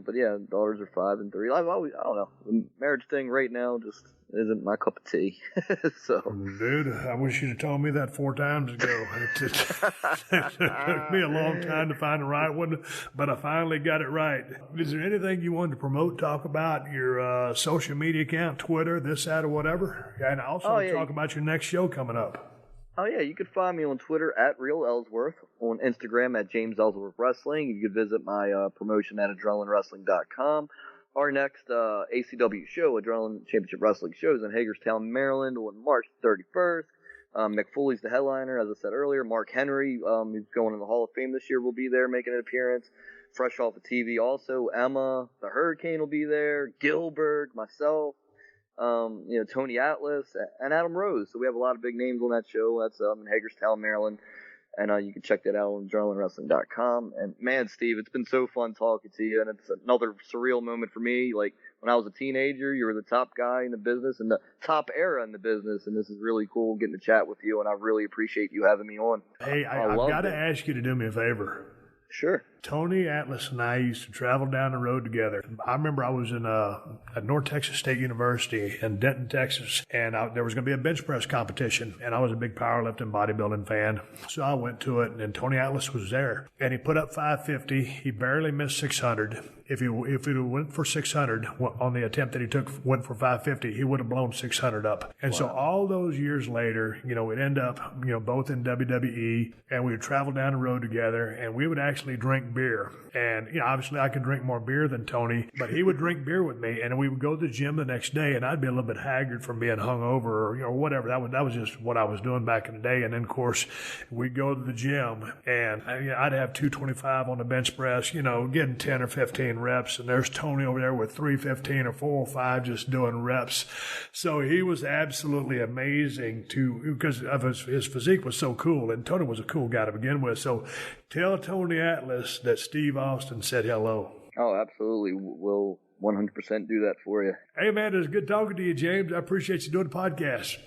daughters are 5 and 3. I don't know, the marriage thing right now just isn't my cup of tea. So, dude, I wish you'd have told me that 4 times ago. It took me a long time to find the right one, but I finally got it right. Is there anything you wanted to promote, talk about, your social media account, Twitter, this, that, or whatever? And also talk about your next show coming up. Oh, yeah, you can find me on Twitter at Real Ellsworth, on Instagram at James Ellsworth Wrestling. You can visit my promotion at adrenalinewrestling.com. Our next ACW show, Adrenaline Championship Wrestling, shows in Hagerstown, Maryland on March 31st. Mick Foley's the headliner, as I said earlier. Mark Henry, who's going in the Hall of Fame this year, will be there making an appearance. Fresh off the TV also. Emma, the Hurricane, will be there. Gilbert, myself, Tony Atlas, and Adam Rose. So we have a lot of big names on that show. That's in Hagerstown, Maryland. And you can check that out on adrenalinewrestling.com. And man, Steve, it's been so fun talking to you. And it's another surreal moment for me. Like, when I was a teenager, you were the top guy in the business and the top era in the business. And this is really cool getting to chat with you. And I really appreciate you having me on. Hey, I've got to ask you to do me a favor. Sure. Tony Atlas and I used to travel down the road together. I remember I was in at North Texas State University in Denton, Texas, and there was going to be a bench press competition, and I was a big powerlifting bodybuilding fan, so I went to it, and Tony Atlas was there, and he put up 550. He barely missed 600. If he went for 600 on the attempt that he went for 550, he would have blown 600 up. And so all those years later, we'd end up, both in WWE, and we would travel down the road together, and we would actually drink beer. And, obviously I could drink more beer than Tony, but he would drink beer with me, and we would go to the gym the next day, and I'd be a little bit haggard from being hungover or, whatever. That was just what I was doing back in the day. And then, of course, we'd go to the gym, and I'd have 225 on the bench press, getting 10 or 15 reps, and there's Tony over there with 315 or 405 just doing reps. So he was absolutely amazing because of his physique was so cool, and Tony was a cool guy to begin with. So tell Tony Atlas that Steve Austin said hello. Oh, absolutely. We'll 100% do that for you. Hey, man, it was good talking to you, James. I appreciate you doing the podcast.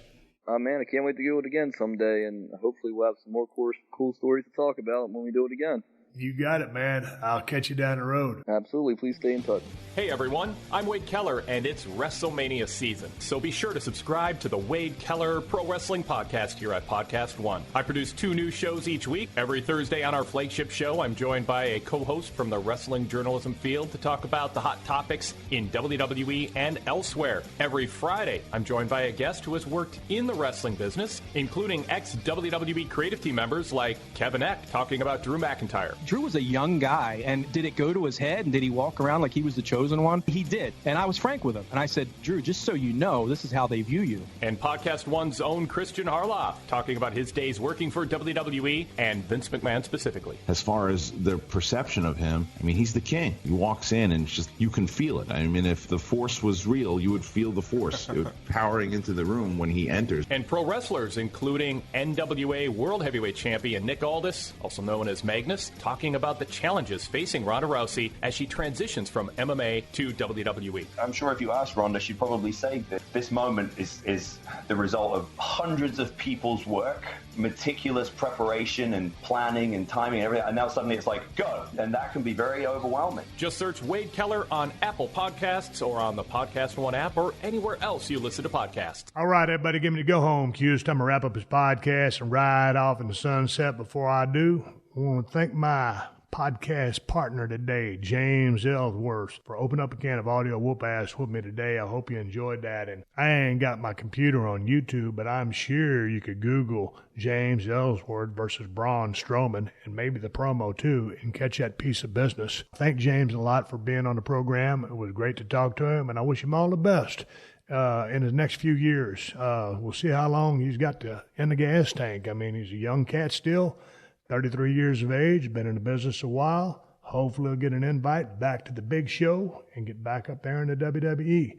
Oh, man, I can't wait to do it again someday, and hopefully we'll have some more cool stories to talk about when we do it again. You got it, man. I'll catch you down the road. Absolutely. Please stay in touch. Hey, everyone. I'm Wade Keller, and it's WrestleMania season. So be sure to subscribe to the Wade Keller Pro Wrestling Podcast here at PodcastOne. I produce 2 new shows each week. Every Thursday on our flagship show, I'm joined by a co-host from the wrestling journalism field to talk about the hot topics in WWE and elsewhere. Every Friday, I'm joined by a guest who has worked in the wrestling business, including ex-WWE creative team members like Kevin Eck, talking about Drew McIntyre. Drew was a young guy, and did it go to his head, and did he walk around like he was the chosen one? He did, and I was frank with him, and I said, Drew, just so you know, this is how they view you. And PodcastOne's own Christian Harloff, talking about his days working for WWE and Vince McMahon specifically. As far as the perception of him, he's the king. He walks in, and it's just, you can feel it. If the Force was real, you would feel the Force powering into the room when he enters. And pro wrestlers, including NWA World Heavyweight Champion Nick Aldis, also known as Magnus, talking about the challenges facing Ronda Rousey as she transitions from MMA to WWE. I'm sure if you asked Ronda, she'd probably say that this moment is the result of hundreds of people's work, meticulous preparation and planning and timing and everything, and now suddenly it's like, go! And that can be very overwhelming. Just search Wade Keller on Apple Podcasts or on the PodcastOne app or anywhere else you listen to podcasts. All right, everybody, give me the go-home cue. It's time to wrap up his podcast and ride off in the sunset. Before I do, I want to thank my podcast partner today, James Ellsworth, for opening up a can of audio whoop-ass with me today. I hope you enjoyed that. And I ain't got my computer on YouTube, but I'm sure you could Google James Ellsworth versus Braun Strowman, and maybe the promo too, and catch that piece of business. Thank James a lot for being on the program. It was great to talk to him, and I wish him all the best in his next few years. We'll see how long he's got in the gas tank. He's a young cat still. 33 years of age, been in the business a while. Hopefully he'll get an invite back to the big show and get back up there in the WWE.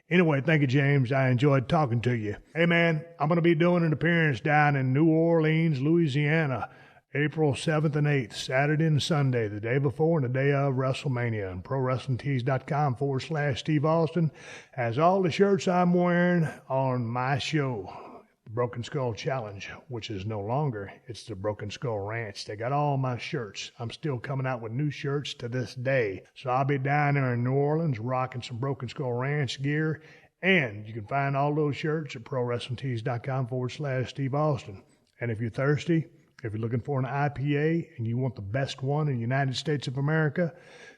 Anyway, thank you, James. I enjoyed talking to you. Hey, man, I'm going to be doing an appearance down in New Orleans, Louisiana, April 7th and 8th, Saturday and Sunday, the day before and the day of WrestleMania. And ProWrestlingTees.com/Steve Austin has all the shirts I'm wearing on my show. Broken Skull Challenge, which is no longer, it's the Broken Skull Ranch. They got all my shirts. I'm still coming out with new shirts to this day. So I'll be down there in New Orleans rocking some Broken Skull Ranch gear. And you can find all those shirts at ProWrestlingTees.com/Steve Austin. And if you're thirsty, if you're looking for an IPA and you want the best one in the United States of America,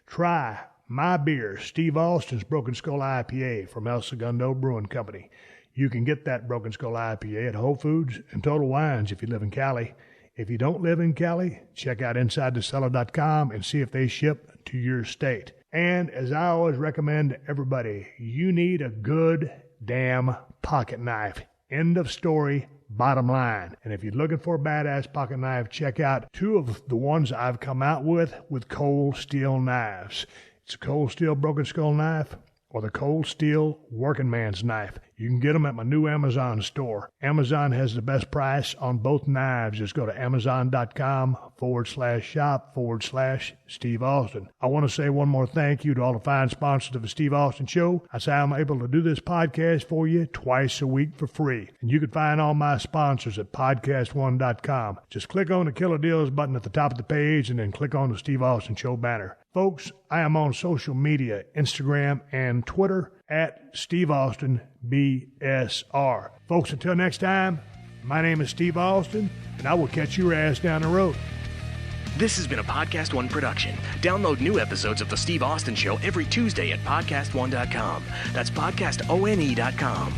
try my beer, Steve Austin's Broken Skull IPA from El Segundo Brewing Company. You can get that Broken Skull IPA at Whole Foods and Total Wines if you live in Cali. If you don't live in Cali, check out InsideTheCellar.com and see if they ship to your state. And as I always recommend to everybody, you need a good damn pocket knife. End of story, bottom line. And if you're looking for a badass pocket knife, check out 2 of the ones I've come out with cold steel knives. It's a cold steel Broken Skull knife or the cold steel working man's knife. You can get them at my new Amazon store. Amazon has the best price on both knives. Just go to Amazon.com/shop/Steve Austin. I want to say one more thank you to all the fine sponsors of the Steve Austin Show. I say I'm able to do this podcast for you twice a week for free. And you can find all my sponsors at PodcastOne.com. Just click on the Killer Deals button at the top of the page and then click on the Steve Austin Show banner. Folks, I am on social media, Instagram and Twitter at Steve Austin BSR. Folks, until next time, my name is Steve Austin, and I will catch your ass down the road. This has been a Podcast One production. Download new episodes of The Steve Austin Show every Tuesday at PodcastOne.com. That's PodcastOne.com.